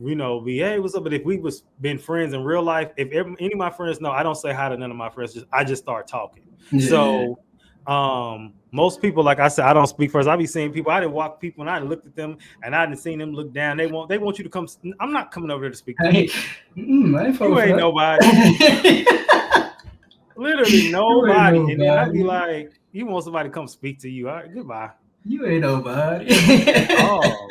be, hey, what's up? But if we was been friends in real life, if any of my friends know, I don't say hi to none of my friends. I just start talking. Yeah. So most people, like I said, I don't speak first. I be seeing people. I didn't walk people and I looked at them and I didn't seen them look down. They want you to come. I'm not coming over there to speak to you. I ain't falling You for ain't that. nobody. Literally You ain't nobody. And then I'd be nobody. like, you want somebody to come speak to you? All right, goodbye. You ain't nobody. At all.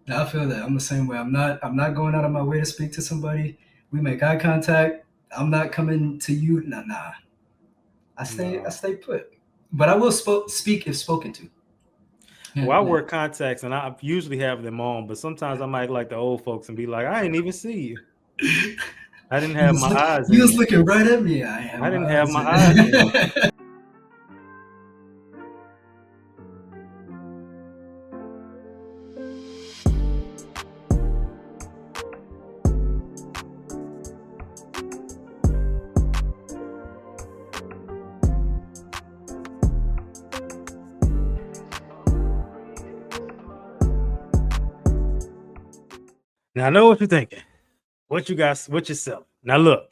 I feel that. I'm the same way. I'm not going out of my way to speak to somebody. We make eye contact. I'm not coming to you. Nah. I No. stay put. But I will speak if spoken to. Yeah, Well, I yeah. wear contacts and I usually have them on, but sometimes I might like the old folks and be like, I didn't even see you. I didn't have my eyes You in was you. looking right at me. I have I my didn't have eyes my in eyes in you. it. Now I know what you're thinking. What you guys, what yourself. Now look,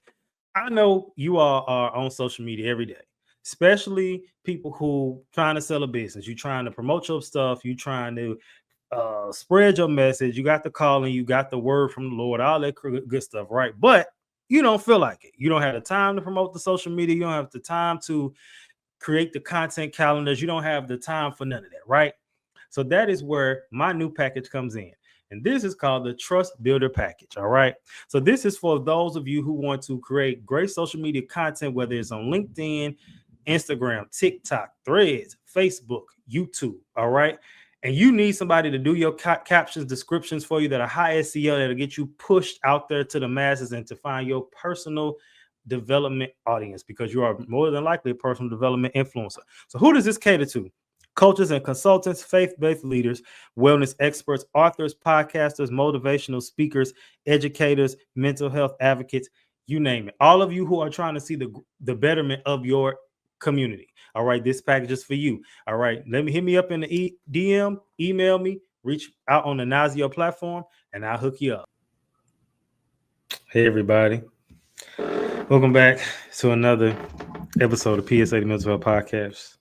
I know you all are on social media every day, especially people who trying to sell a business. You trying to promote your stuff. You trying to spread your message. You got the calling. You got the word from the Lord. All that good stuff, right? But you don't feel like it. You don't have the time to promote the social media. You don't have the time to create the content calendars. You don't have the time for none of that, right? So that is where my new package comes in. And this is called the Trust Builder Package. All right. So this is for those of you who want to create great social media content, whether it's on LinkedIn, Instagram, TikTok, Threads, Facebook, YouTube. All right. And you need somebody to do your captions, descriptions for you that are high SEO that'll get you pushed out there to the masses and to find your personal development audience, because you are more than likely a personal development influencer. So who does this cater to? Coaches and consultants, faith-based leaders, wellness experts, authors, podcasters, motivational speakers, educators, mental health advocates, you name it. All of you who are trying to see the betterment of your community. All right, this package is for you. All right, hit me up in the DM, email me, reach out on the Nazio platform, and I'll hook you up. Hey, everybody. Welcome back to another episode of PSA the Mental Health Podcast.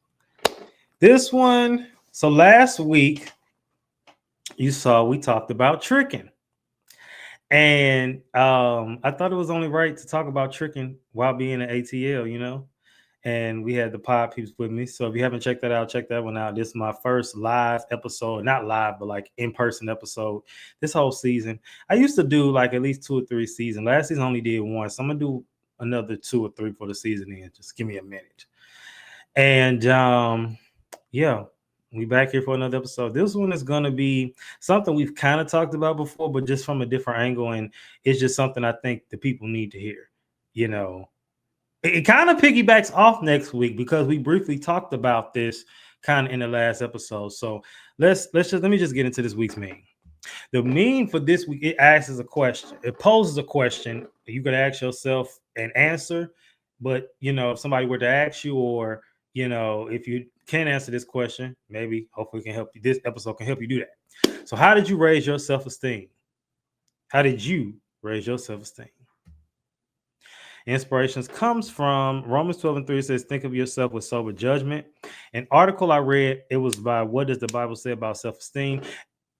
This one, so last week, you saw we talked about tricking. And I thought it was only right to talk about tricking while being an ATL, And we had the pod peeps with me. So if you haven't checked that out, check that one out. This is my first live episode, not live, but like in-person episode this whole season. I used to do like at least 2 or 3 seasons. Last season I only did one. So I'm going to do another 2 or 3 for the season in. Just give me a minute. And yeah, we back here for another episode. This one is going to be something we've kind of talked about before, but just from a different angle. And it's just something I think the people need to hear. It kind of piggybacks off next week because we briefly talked about this kind of in the last episode. So let me just get into this week's meme. The meme for this week, it asks a question. It poses a question you could ask yourself and answer. But if somebody were to ask you, or if you can't answer this question, maybe hopefully can help you. This episode can help you do that. So how did you raise your self-esteem? How did you raise your self-esteem? Inspirations comes from Romans 12:3. Says, think of yourself with sober judgment. An article I read, it was by What Does the Bible Say About Self-Esteem?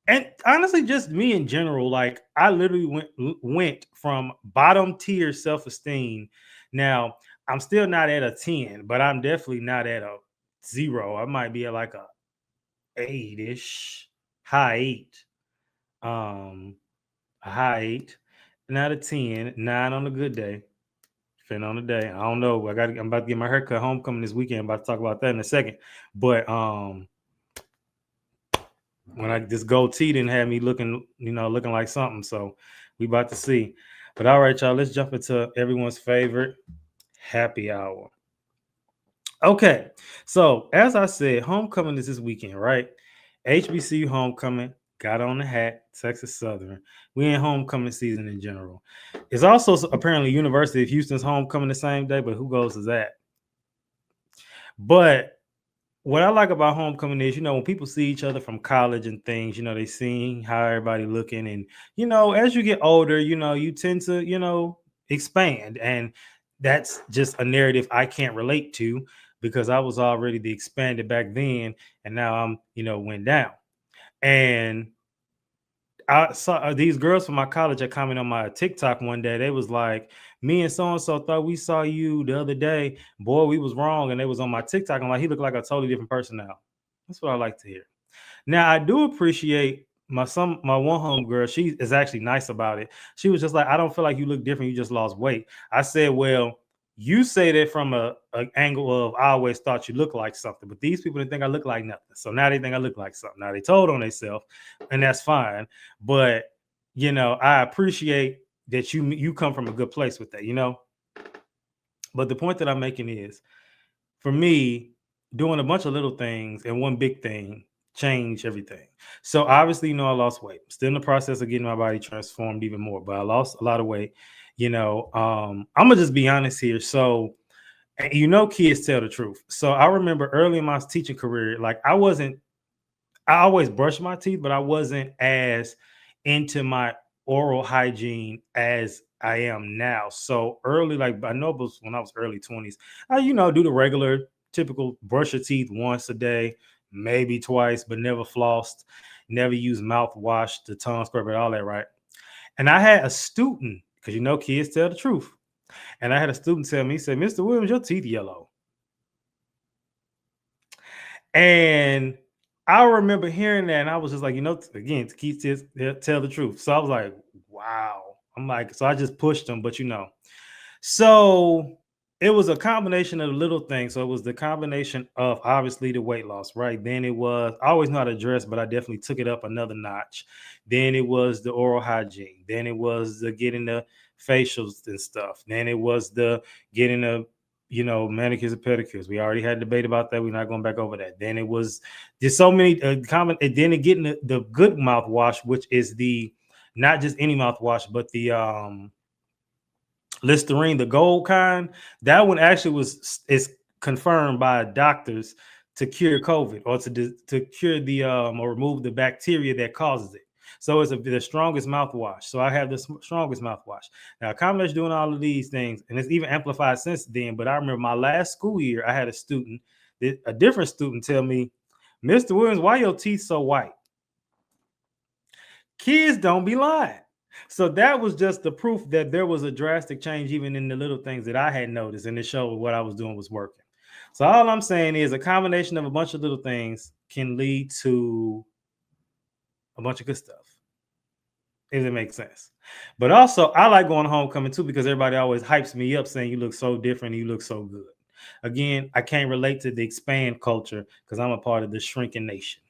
And honestly, just me in general, like I literally went from bottom tier self-esteem. Now, I'm still not at a 10, but I'm definitely not at a 0. I might be at like a 8-ish, high 8. A high 8, not a 10, 9 on a good day. Depending on the day. I don't know. I'm about to get my haircut homecoming this weekend. I'm about to talk about that in a second. But when this goatee didn't have me looking like something. So we about to see. But all right, y'all, let's jump into everyone's favorite happy hour. Okay, so as I said, homecoming is this weekend, right? HBCU homecoming, got on the hat, Texas Southern. We in homecoming season in general. It's also apparently University of Houston's homecoming the same day, but who goes to that? But what I like about homecoming is, when people see each other from college and things, they see how everybody looking, and as you get older, you tend to, expand, and that's just a narrative I can't relate to because I was already the expanded back then, and now I'm, went down, and I saw these girls from my college that commented on my TikTok one day. They was like, "Me and so and so thought we saw you the other day. Boy, we was wrong." And they was on my TikTok. I'm like, he looked like a totally different person now. That's what I like to hear. Now I do appreciate my one home girl. She is actually nice about it. She was just like, "I don't feel like you look different. You just lost weight." I said, "Well, you say that from a angle of I always thought you looked like something, but these people didn't think I look like nothing. So now they think I look like something. Now they told on themselves, and that's fine. But I appreciate that you come from a good place with that. But the point that I'm making is, for me, doing a bunch of little things and one big thing changed everything. So obviously, I lost weight. Still in the process of getting my body transformed even more, but I lost a lot of weight. I'm gonna just be honest here. So, and kids tell the truth. So I remember early in my teaching career, like I always brushed my teeth, but I wasn't as into my oral hygiene as I am now. So early, like I know it was when I was early 20s, I, do the regular typical brush your teeth once a day, maybe twice, but never flossed, never used mouthwash, the tongue scrubber, all that, right? And I had a student, because kids tell the truth. And I had a student tell me, he said, "Mr. Williams, your teeth yellow." And I remember hearing that, and I was just like, again, to keep tell the truth. So I was like, wow. I'm like, so I just pushed them, but so it was a combination of little things. So it was the combination of obviously the weight loss, right? Then it was, I always know how to dress, but I definitely took it up another notch. Then it was the oral hygiene. Then it was the getting the facials and stuff. Then it was the getting the manicures and pedicures. We already had a debate about that. We're not going back over that. Then it was there's so many common, and then it getting the good mouthwash, which is the not just any mouthwash, but the Listerine, the gold kind. That one actually is confirmed by doctors to cure COVID or to cure the or remove the bacteria that causes it. So it's the strongest mouthwash. So I have the strongest mouthwash. Now, Commonwealth's doing all of these things, and it's even amplified since then. But I remember my last school year, I had a different student tell me, "Mr. Williams, why your teeth so white?" Kids don't be lying. So that was just the proof that there was a drastic change, even in the little things that I had noticed, and it showed what I was doing was working. So all I'm saying is a combination of a bunch of little things can lead to a bunch of good stuff, if it makes sense. But also, I like going to homecoming too because everybody always hypes me up saying you look so different and you look so good. Again, I can't relate to the expand culture because I'm a part of the shrinking nation.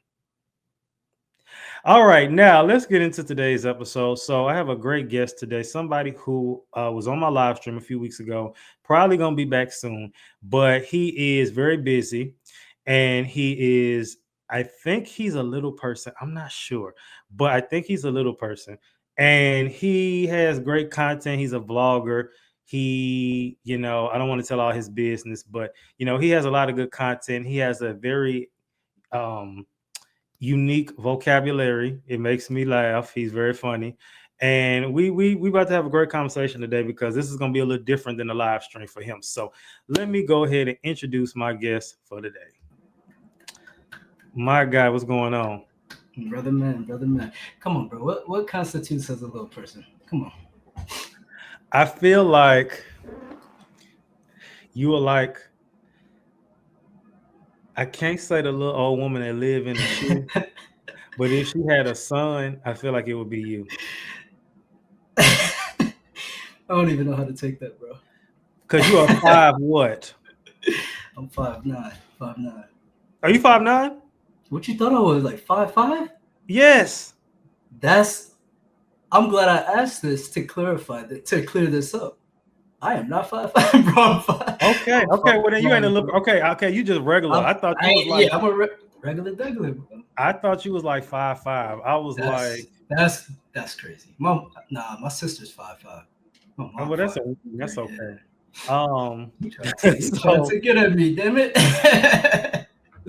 All right, now let's get into today's episode. So I have a great guest today, somebody who was on my live stream a few weeks ago, probably going to be back soon, but he is very busy and I think he's a little person. I'm not sure, but I think he's a little person and he has great content. He's a vlogger. I don't want to tell all his business, but, he has a lot of good content. He has a very, unique vocabulary. It makes me laugh. He's very funny. And we about to have a great conversation today because this is going to be a little different than the live stream for him. So let me go ahead and introduce my guest for today. My guy, what's going on? Brother man. Come on, bro. What constitutes as a little person? Come on. I feel like you are like, I can't say the little old woman that live in a shoe, but if she had a son, I feel like it would be you. I don't even know how to take that, bro. Because you are 5 what? I'm 5'9". 5'9". Are you 5'9"? What you thought I was, like 5'5"? Yes. I'm glad I asked this to clarify that, to clear this up. I am not 5'5", bro. Okay. Well, then you ain't a little. Okay. You just regular. I thought you was like. Yeah, I'm a regular, bro. I thought you was like 5'5". I was that's crazy. My sister's 5'5". Well, that's okay. You trying to get at me, damn it.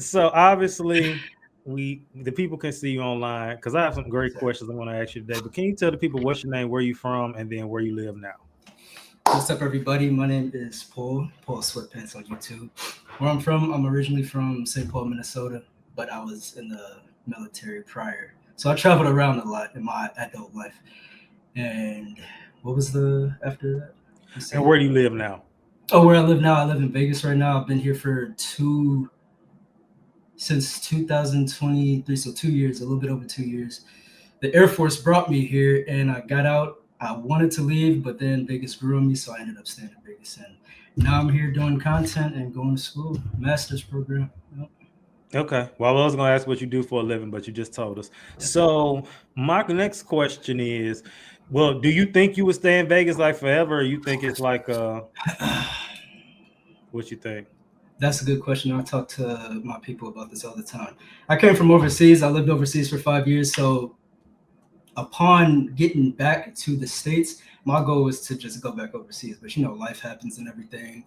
So obviously, the people can see you online because I have some great questions I want to ask you today. But can you tell the people what's your name, where you from, and then where you live now? What's up, everybody? My name is Paul Sweatpants on YouTube. Where I'm from, I'm originally from St. Paul, Minnesota, but I was in the military prior. So I traveled around a lot in my adult life. And what was the after that? You And said, where do you live now? oh, where I live now, I live in Vegas right now. I've been here for since 2023, so 2 years, a little bit over 2 years. The Air Force brought me here, and I got out. I wanted to leave, but then Vegas grew on me, so I ended up staying in Vegas. And now I'm here doing content and going to school, master's program. Yep. Okay. Well, I was going to ask what you do for a living, but you just told us. So my next question is, well, do you think you would stay in Vegas like forever, or you think it's like what you think? That's a good question. I talk to my people about this all the time. I came from overseas. I lived overseas for 5 years. So upon getting back to the States, my goal was to just go back overseas. But life happens and everything.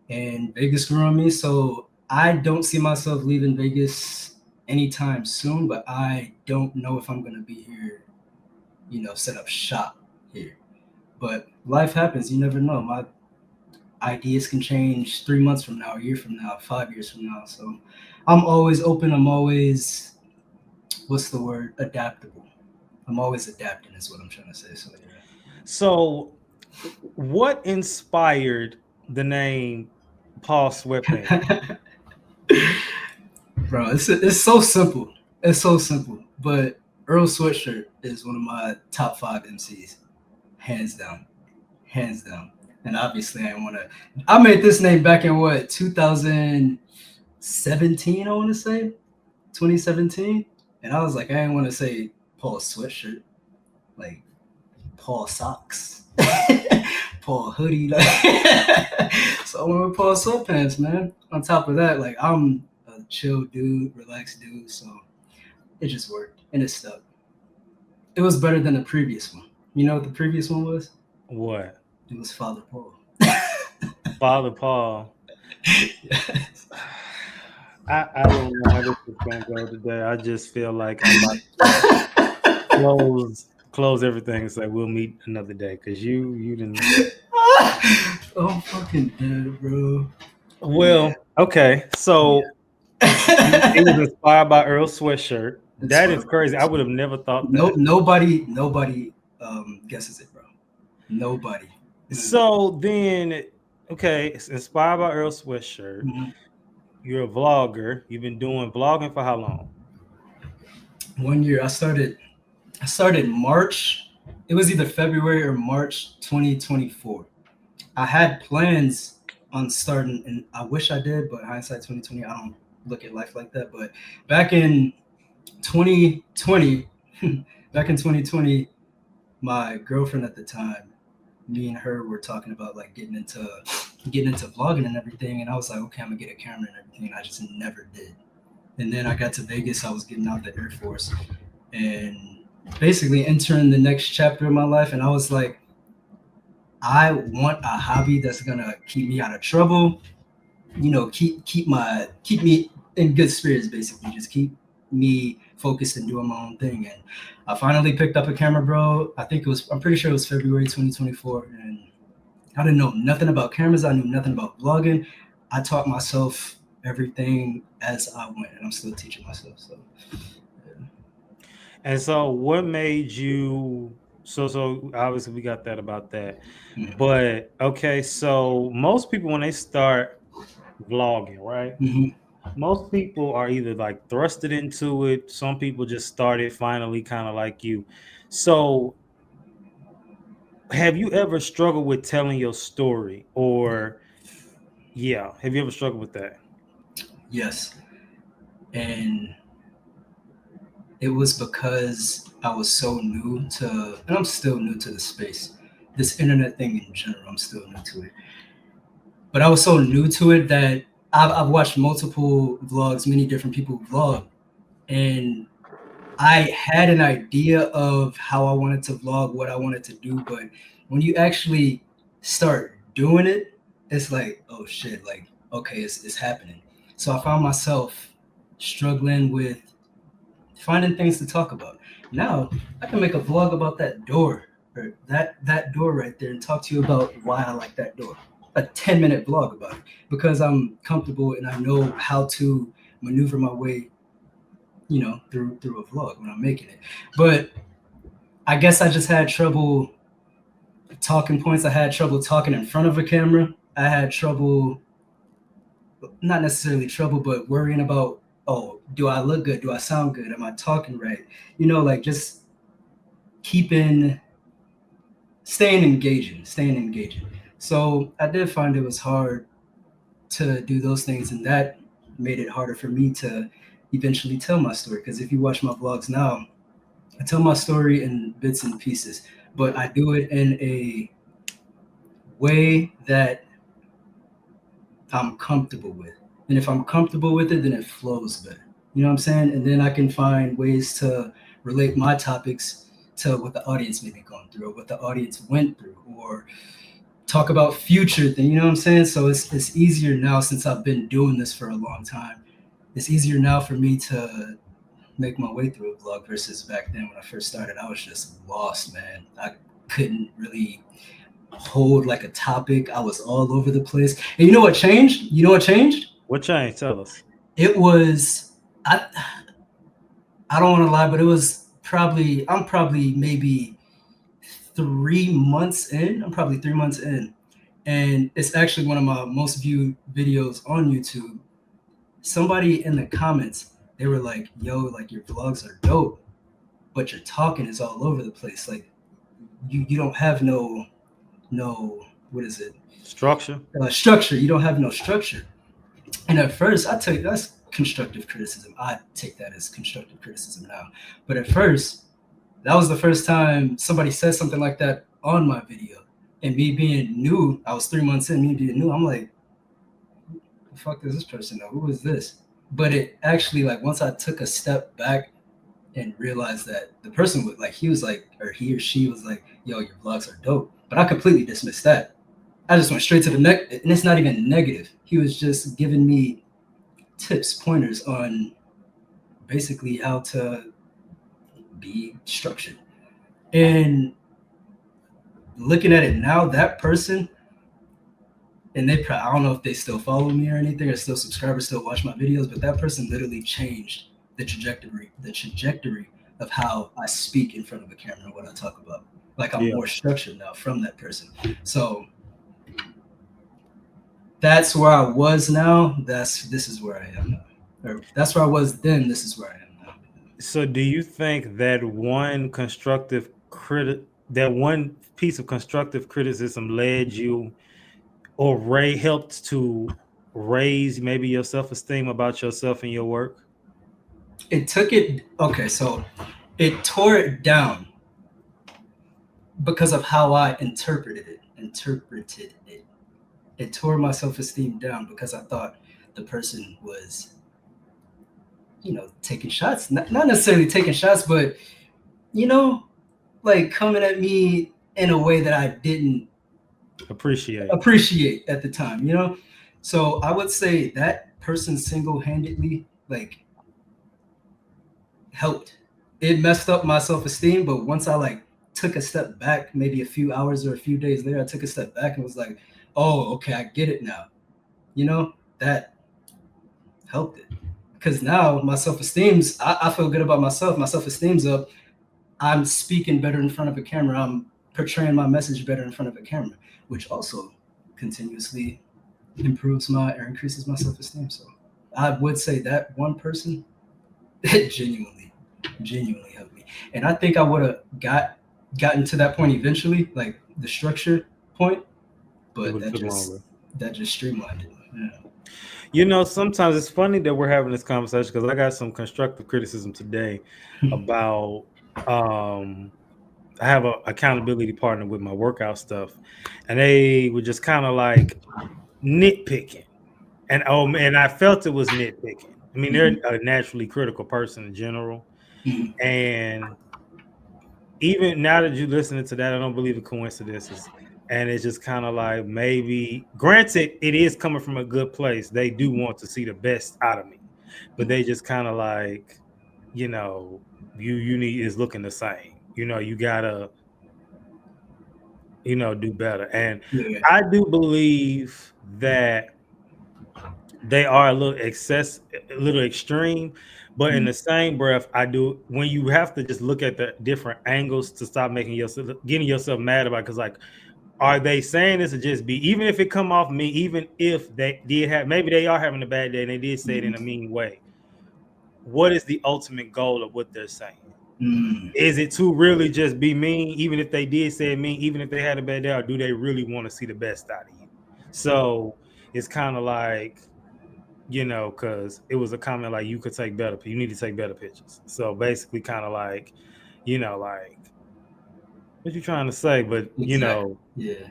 And Vegas grew on me. So I don't see myself leaving Vegas anytime soon, but I don't know if I'm going to be here, set up shop here. But life happens. You never know. My ideas can change 3 months from now, a year from now, 5 years from now. So I'm always open. I'm always, what's the word? Adaptable. I'm always adapting is what I'm trying to say. So yeah. So what inspired the name Paul Sweatpants? Bro, it's so simple. It's so simple. But Earl Sweatshirt is one of my top 5 MCs, hands down, hands down. And obviously, I made this name back in what 2017. I want to say 2017, and I was like, I didn't want to say Paul Sweatshirt, like Paul Socks, Paul Hoodie, like. So I went with Paul Sweatpants, man. On top of that, like I'm a chill dude, relaxed dude, so it just worked and it stuck. It was better than the previous one. You know what the previous one was? What? It was Father Paul. Father Paul. I don't know how this is gonna go today. I just feel like I'm about to close everything and say we'll meet another day because you didn't. I'm fucking dead, bro. Well, okay, so it was inspired by Earl Sweatshirt. That is crazy. I would have never thought that. Nobody guesses it, bro. Nobody. So then, okay, it's inspired by Earl Sweatshirt. Mm-hmm. You're a vlogger. You've been doing vlogging for how long? 1 year. I started March. It was either February or March 2024. I had plans on starting, and I wish I did, but hindsight 2020, I don't look at life like that. But back in 2020, back in 2020, my girlfriend at the time, me and her were talking about like getting into vlogging and everything, and I was like, okay, I'm gonna get a camera and everything, and I just never did. And then I got to Vegas. I was getting out the Air Force and basically entering the next chapter of my life, and I was like, I want a hobby that's gonna keep me out of trouble, keep me in good spirits, basically just keep me focused and doing my own thing. And I finally picked up a camera, bro. I'm pretty sure it was February 2024, and I didn't know nothing about cameras. I knew nothing about vlogging. I taught myself everything as I went, and I'm still teaching myself. So yeah. And so, what made you? So obviously we got that about that. Mm-hmm. But okay, so most people when they start vlogging, right? Mm-hmm. Most people are either like thrusted into it. Some people just started finally, kind of like you. So, have you ever struggled with telling your story, or yeah, have you ever struggled with that? Yes, and it was because I was so new to, and I'm still new to the space, this internet thing in general. I'm still new to it, but I was so new to it that I've watched multiple vlogs, many different people vlog, and I had an idea of how I wanted to vlog, what I wanted to do, but when you actually start doing it, it's like, oh shit, like, okay, it's happening. So I found myself struggling with finding things to talk about. Now I can make a vlog about that door, or that door right there, and talk to you about why I like that door. A 10-minute vlog about it, because I'm comfortable and I know how to maneuver my way, through a vlog when I'm making it. But I guess I just had trouble talking points. I had trouble talking in front of a camera. I had trouble, not necessarily trouble, but worrying about, oh, do I look good? Do I sound good? Am I talking right? Like just staying engaging. So I did find it was hard to do those things, and that made it harder for me to eventually tell my story. Because if you watch my vlogs now, I tell my story in bits and pieces, but I do it in a way that I'm comfortable with. And if I'm comfortable with it, then it flows better. You know what I'm saying? And then I can find ways to relate my topics to what the audience may be going through, or what the audience went through, or talk about future thing. You know what I'm saying? So it's easier now, since I've been doing this for a long time. It's easier now for me to make my way through a vlog versus back then when I first started. I was just lost, man. I couldn't really hold like a topic. I was all over the place. And you know what changed? What changed? Tell us. It was I don't want to lie, but it was I'm probably maybe 3 months in. I'm probably 3 months in. And it's actually one of my most viewed videos on YouTube. Somebody in the comments, they were like, yo, like your vlogs are dope, but your talking is all over the place. Like you don't have no what is it? Structure. Structure. You don't have no structure. And at first, that's constructive criticism. I take that as constructive criticism now. But at first, that was the first time somebody said something like that on my video. And me being new, I was 3 months in, me being new, I'm like, the fuck does this person know? Who is this? But it actually, like, once I took a step back and realized that the person would, like, he was like, or he or she was like, yo, your vlogs are dope. But I completely dismissed that. I just went straight to the neck, and it's not even negative. He was just giving me tips, pointers on basically how to be structured. And looking at it now, that person, and I don't know if they still follow me or anything, or still subscribe or still watch my videos, but that person literally changed the trajectory of how I speak in front of a camera and what I talk about. Like I'm more structured now from that person. So that's where I was now. This is where I am now. Or that's where I was then. This is where I am now. So do you think that one piece of constructive criticism led you or helped to raise maybe your self-esteem about yourself and your work? So it tore it down because of how I interpreted it. It tore my self-esteem down because I thought the person was, taking shots. Not necessarily taking shots, but, like coming at me in a way that I didn't appreciate at the time. So I would say that person single-handedly, like, helped. It messed up my self-esteem, but once I like took a step back, maybe a few hours or a few days later, I took a step back and was like, oh, okay, I get it now. That helped it. Because now my self-esteem's, I feel good about myself. My self-esteem's up. I'm speaking better in front of a camera. I'm portraying my message better in front of a camera, which also continuously improves or increases my self-esteem. So I would say that one person, it genuinely helped me. And I think I would have gotten to that point eventually, like the structure point, but that just streamlined it. Yeah. Sometimes it's funny that we're having this conversation because I got some constructive criticism today about I have an accountability partner with my workout stuff, and they were just kind of like nitpicking. And I felt it was nitpicking. I mean, they're a naturally critical person in general. And even now that you're listening to that, I don't believe in coincidences. And it's just kind of like, maybe, granted, it is coming from a good place. They do want to see the best out of me, but they just kind of like, you know, you need is looking the same. You know, you gotta, you know, do better. And Yeah. I do believe that they are a little extreme, but in the same breath, I do, when you have to just look at the different angles to stop getting yourself mad about, because like, are they saying this to just be, even if it come off me, even if they did have, maybe they are having a bad day and they did say it in a mean way, what is the ultimate goal of what they're saying? Is it to really just be mean, even if they did say it mean, even if they had a bad day, or do they really want to see the best out of you? So it's kind of like, you know, because it was a comment like, you need to take better pictures. So basically, kind of like, you know, like, what you trying to say? But you Exactly. know, Yeah.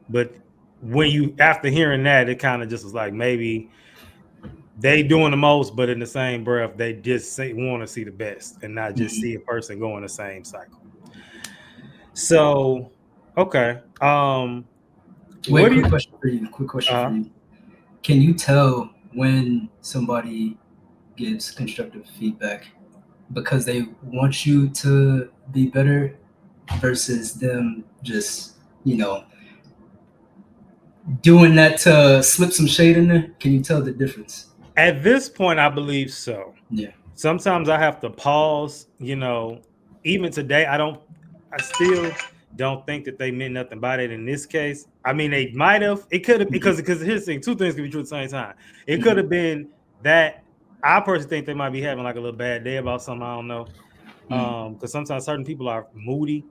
but when you, after hearing that, it kind of just was like, maybe they doing the most, but in the same breath, they just want to see the best and not just see a person go in the same cycle. So, okay. Wait, What do quick you? question for you. Quick question for you. Can you tell when somebody gives constructive feedback because they want you to be better versus them just, you know, doing that to slip some shade in there? Can you tell the difference? At this point, I believe so. Yeah. Sometimes I have to pause. You know, even today, I still don't think that they meant nothing by it in this case. I mean, they might have. It could have, because here's the thing: two things can be true at the same time. It could have been that, I personally think they might be having like a little bad day about something. I don't know. Because sometimes certain people are moody,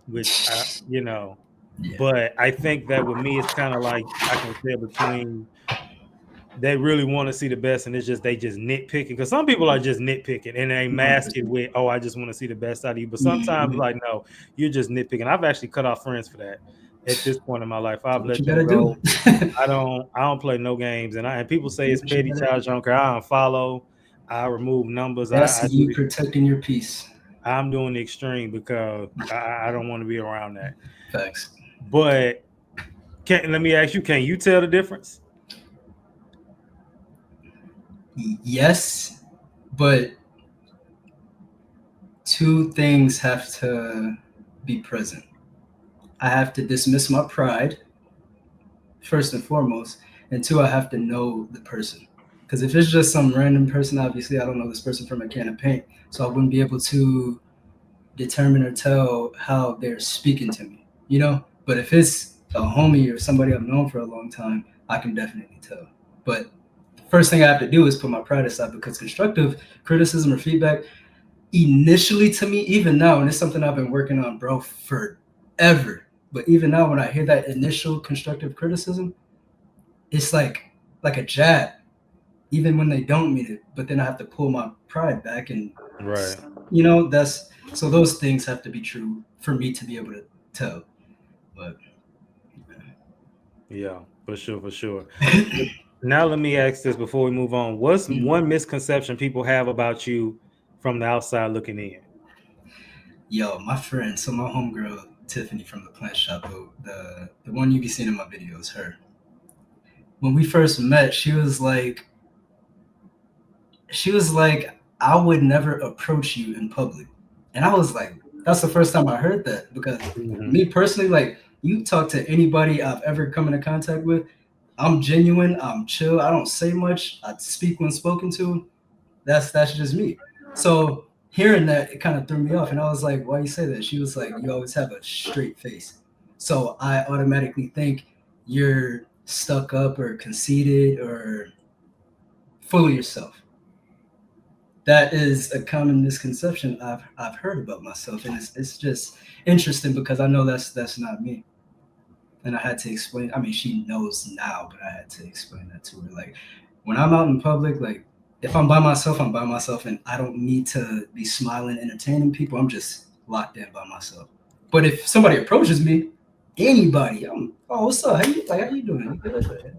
which you know. Yeah. But I think that with me, it's kind of like, I can tell between, they really want to see the best, and it's just, they just nitpicking, because some people are just nitpicking and they mask it 100%. with, oh, I just want to see the best out of you. But sometimes, like, no, you're just nitpicking. I've actually cut off friends for that. At this point in my life, Do I've what let you them gotta do. go. I don't play no games, and people say Do it's what you petty, gotta do. child junker. I unfollow, I remove numbers. That's you protecting your peace. I'm doing the extreme, because I don't want to be around that. Facts. But let me ask you, can you tell the difference? Yes, but two things have to be present. I have to dismiss my pride, first and foremost, and two, I have to know the person. Because if it's just some random person, obviously I don't know this person from a can of paint, so I wouldn't be able to determine or tell how they're speaking to me, you know? But if it's a homie or somebody I've known for a long time, I can definitely tell. But first thing I have to do is put my pride aside, because constructive criticism or feedback, initially to me, even now, and it's something I've been working on, bro, forever. But even now, when I hear that initial constructive criticism, it's like a jab, even when they don't mean it. But then I have to pull my pride back, and Right. you know, that's so those things have to be true for me to be able to tell. But Yeah, for sure, for sure. Now let me ask this before we move on. What's one misconception people have about you from the outside looking in? yo, my friend, so my homegirl Tiffany from the plant shop, the one you be seeing in my videos, her. When we first met, she was like, I would never approach you in public. And I was like, that's the first time I heard that, because Mhm. me personally, like, you talk to anybody I've ever come into contact with, I'm genuine, I'm chill, I don't say much, I speak when spoken to. That's just me. So hearing that, it kind of threw me off, and I was like, why you say that? She was like, you always have a straight face. So I automatically think you're stuck up or conceited or full of yourself. That is a common misconception I've heard about myself, and it's just interesting because I know that's not me, and I had to explain. I mean, she knows now, but I had to explain that to her. Like, when I'm out in public, like, if I'm by myself, I'm by myself, and I don't need to be smiling, entertaining people. I'm just locked in by myself. But if somebody approaches me, anybody, oh, what's up? How you doing? You good?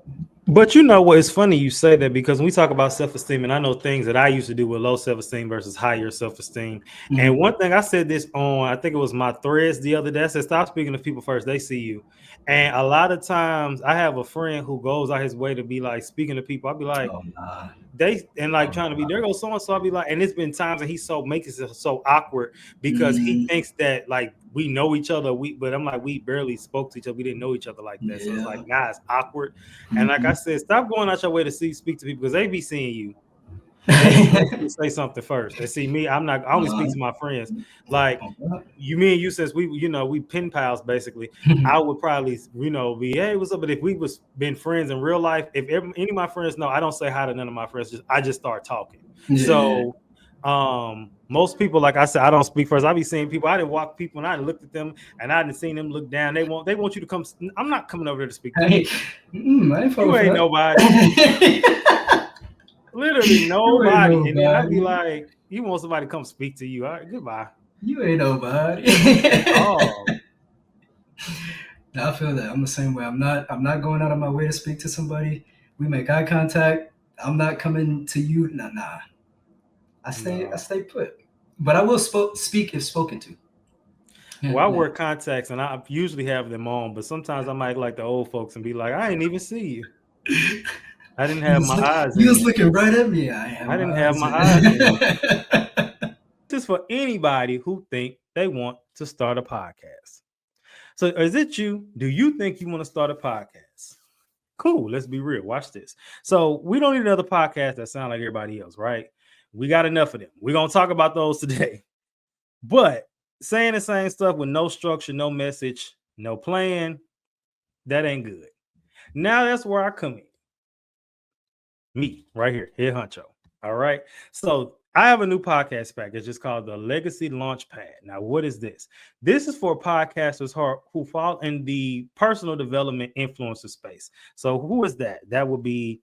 But you know what? It's funny you say that because when we talk about self-esteem, and I know things that I used to do with low self-esteem versus higher self-esteem. And Mhm. one thing I said this on, I think it was my threads the other day. I said, stop speaking to people first. They see you. And a lot of times I have a friend who goes out his way to be like speaking to people. I'll be like, Oh nah. they and like Oh trying to be nah. there goes so and so. I'll be like, and it's been times that he's so makes it so awkward because he Mm, thinks that like we know each other. But I'm like, we barely spoke to each other. We didn't know each other like that. So it's like, yeah. nah, it's awkward. And like I Mhm. said, stop going out your way to speak to people because they be seeing you and they want to say something first. And see me, I'm not. I only speak Nah. to my friends. Like Oh, nah. you, me and you, since we pen pals basically. I would probably be hey, what's up? But if we was been friends in real life, if any of my friends know, I don't say hi to none of my friends. I just start talking. Yeah. So most people, like I said, I don't speak first. I be seeing people. I didn't walk people and I looked at them and I didn't seen them look down. They want you to come. I'm not coming over there to speak to Hey, you. I ain't falling You for ain't that. nobody. Literally You ain't nobody. And then I'd be nobody. like, you want somebody to come speak to you. All right, goodbye. You ain't nobody. At all. I feel that. I'm the same way. I'm not going out of my way to speak to somebody. We make eye contact. I'm not coming to you. Nah. I stay. I No. stay put. But I will speak if spoken to. Yeah, Well, I yeah. wear contacts and I usually have them on, but sometimes I might like the old folks and be like, I didn't even see you. I didn't have my eyes You in was you. looking right at me. I have I my didn't have eyes my in eyes in you. it. This is for anybody who think they want to start a podcast. So is it you? Do you think you want to start a podcast? Cool. Let's be real. Watch this. So we don't need another podcast that sound like everybody else, right? We got enough of them. We're gonna talk about those today. But saying the same stuff with no structure, no message, no plan, that ain't good. Now that's where I come in. Me, right here, Head Honcho. All right. So I have a new podcast package. It's called the Legacy Launchpad. Now, what is this? This is for podcasters who fall in the personal development influencer space. So who is that? That would be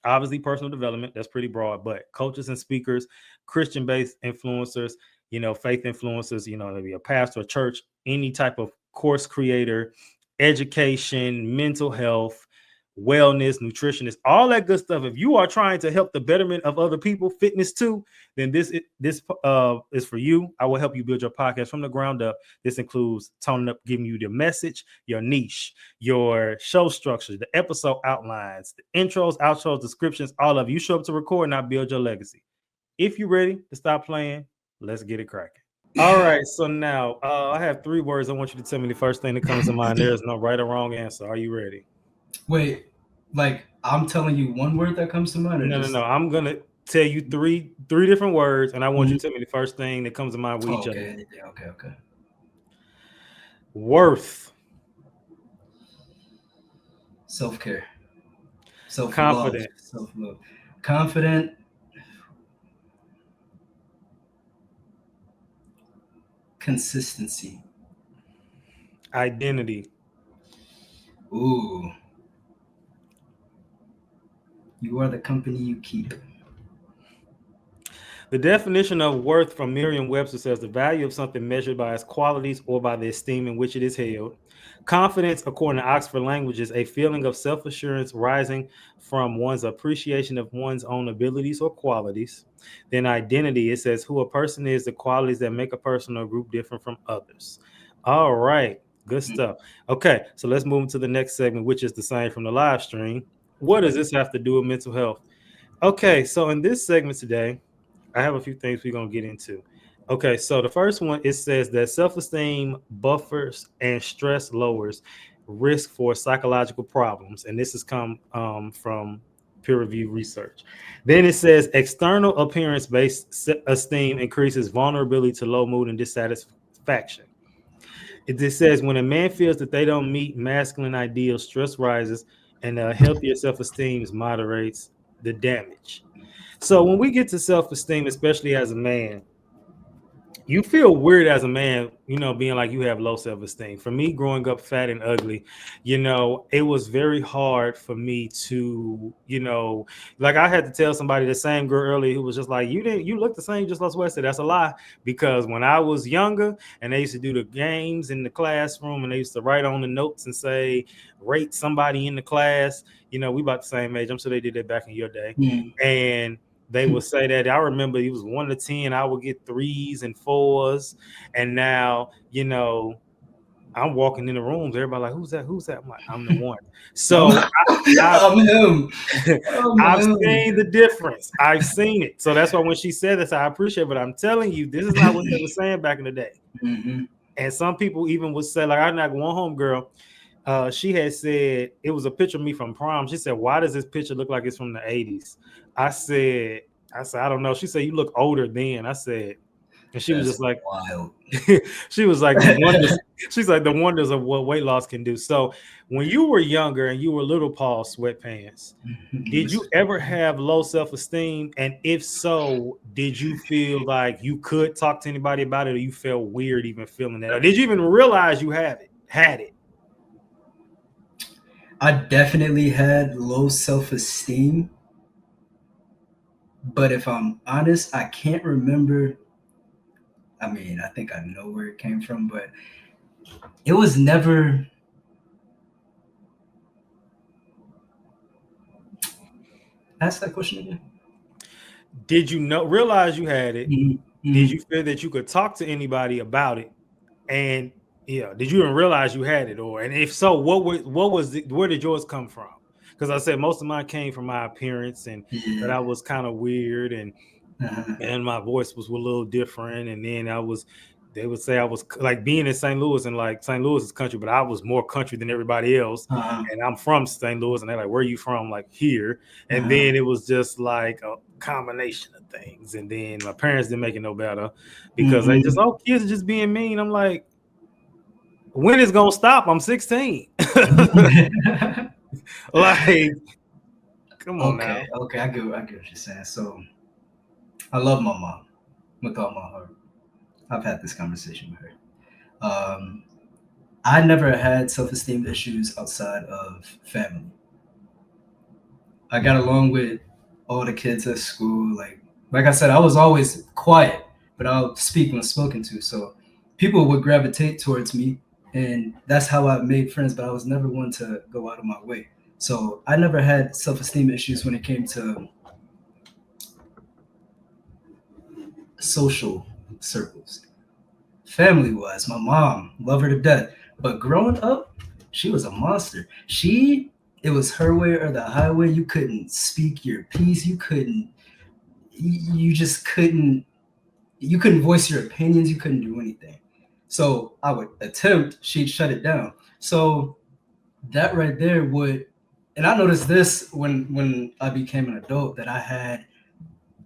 obviously personal development. That's pretty broad, but coaches and speakers, Christian-based influencers, faith influencers, maybe a pastor, a church, any type of course creator, education, mental health, wellness, nutritionist, all that good stuff. If you are trying to help the betterment of other people, fitness too, then this is for you. I will help you build your podcast from the ground up. This includes toning up, giving you the message, your niche, your show structure, the episode outlines, the intros, outros, descriptions, all of you. Show up to record and I build your legacy. If you're ready to stop playing, let's get it cracking. All right. So now I have 3 words. I want you to tell me the first thing that comes to mind. There is no right or wrong answer. Are you ready? Wait, like I'm telling you one word that comes to mind, or No. just I'm gonna tell you three different words, and I want you Mhm. to tell me the first thing that comes to mind with Oh, each of them. okay, yeah, okay. Worth, Self-care, self-love, confidence, self-love, confident, consistency. identity. Ooh, you are the company you keep. The definition of worth from Merriam-Webster says the value of something measured by its qualities or by the esteem in which it is held. Confidence, according to Oxford Languages, a feeling of self-assurance rising from one's appreciation of one's own abilities or qualities. Then identity, it says who a person is, the qualities that make a person or group different from others. All right, good stuff. Okay, so let's move to the next segment, which is the same from the live stream. What does this have to do with mental health? Okay, so in this segment today, I have a few things we're going to get into. Okay, so the first one, it says that self-esteem buffers and stress lowers risk for psychological problems. And this has come from peer-reviewed research. Then it says external appearance-based esteem increases vulnerability to low mood and dissatisfaction. It just says when a man feels that they don't meet masculine ideals, stress rises and a healthier self-esteem moderates the damage. So when we get to self-esteem, especially as a man, You feel weird as a man, being like you have low self-esteem. For me, growing up fat and ugly, it was very hard for me to, like I had to tell somebody, the same girl earlier, who was just like, you look the same, just lost weight. I said, that's a lie. Because when I was younger and they used to do the games in the classroom and they used to write on the notes and say, rate somebody in the class, we about the same age. I'm sure they did that back in your day. And they would say that. I remember it was 1 to 10. I would get 3s and 4s. And now, I'm walking in the rooms. Everybody like, who's that? Who's that? I'm like, I'm the one. So I'm him. I've seen the difference. I've seen it. So that's why when she said this, I appreciate it. But I'm telling you, this is not what they were saying back in the day. And some people even would say, like, I know one homegirl, she had said, it was a picture of me from prom. She said, why does this picture look like it's from the 80s? I said, I don't know. She said, you look older then. I said, and she was just like, wild. She was like, the wonders. She's like, the wonders of what weight loss can do. So when you were younger and you were little Paul Sweatpants, did you ever have low self-esteem? And if so, did you feel like you could talk to anybody about it, or you felt weird even feeling that? Or did you even realize you had it? I definitely had low self-esteem. But if I'm honest, I can't remember. I mean, I think I know where it came from, but it was never. Ask that question again. Did you realize you had it? Mm-hmm. Did you feel that you could talk to anybody about it? And did you even realize you had it? And if so, where did yours come from? Because I said most of mine came from my appearance and that I was kind of weird and my voice was a little different. And then they would say I was like being in St. Louis, and like St. Louis is country, but I was more country than everybody else. And I'm from St. Louis, and they're like, where are you from? Like here. And then it was just like a combination of things. And then my parents didn't make it no better because they just, kids are just being mean. I'm like, when is gonna stop? I'm 16. Like, come on now. Okay, I get what you're saying. So I love my mom with all my heart. I've had this conversation with her. I never had self-esteem issues outside of family. I got along with all the kids at school. Like I said, I was always quiet, but I'll speak when spoken to. So people would gravitate towards me, and that's how I made friends. But I was never one to go out of my way. So I never had self-esteem issues when it came to social circles. Family-wise, my mom, love her to death. But growing up, she was a monster. It was her way or the highway. You couldn't speak your piece. You just couldn't voice your opinions. You couldn't do anything. So I would attempt, she'd shut it down. So that right there and I noticed this when I became an adult, that I had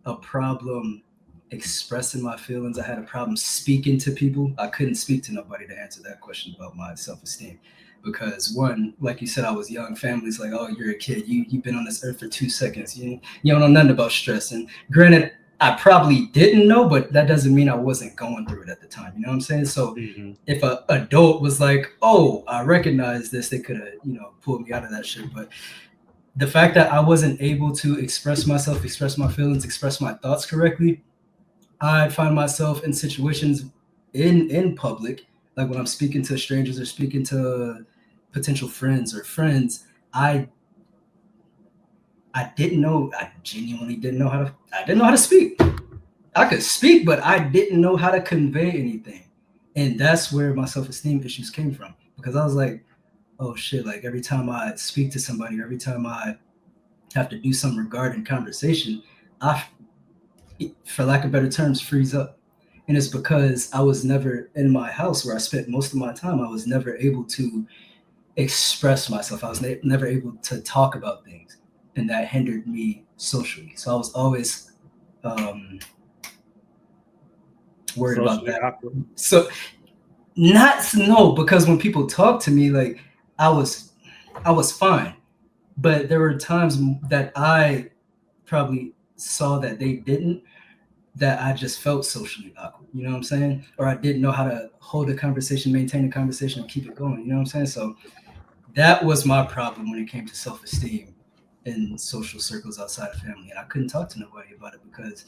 a problem expressing my feelings. I had a problem speaking to people. I couldn't speak to nobody to answer that question about my self-esteem. Because one, like you said, I was young. Family's like, oh, you're a kid. You've been on this earth for 2 seconds. You don't know nothing about stress. And granted, I probably didn't know, but that doesn't mean I wasn't going through it at the time. You know what I'm saying? So if an adult was like, oh, I recognize this, they could have, pulled me out of that shit. But the fact that I wasn't able to express myself, express my feelings, express my thoughts correctly, I find myself in situations in public, like when I'm speaking to strangers or speaking to potential friends, I didn't know. I genuinely didn't know how to speak. I could speak, but I didn't know how to convey anything. And that's where my self-esteem issues came from, because I was like, oh shit, like every time I speak to somebody, or every time I have to do something regarding conversation, I, for lack of better terms, freeze up. And it's because I was never in my house where I spent most of my time. I was never able to express myself. I was never able to talk about things, and that hindered me socially. So I was always worried about that. Awkward. So because when people talk to me, like I was fine, but there were times that I probably saw that they didn't, that I just felt socially awkward. You know what I'm saying? Or I didn't know how to hold a conversation, maintain a conversation, and keep it going. You know what I'm saying? So that was my problem when it came to self-esteem in social circles outside of family, and I couldn't talk to nobody about it because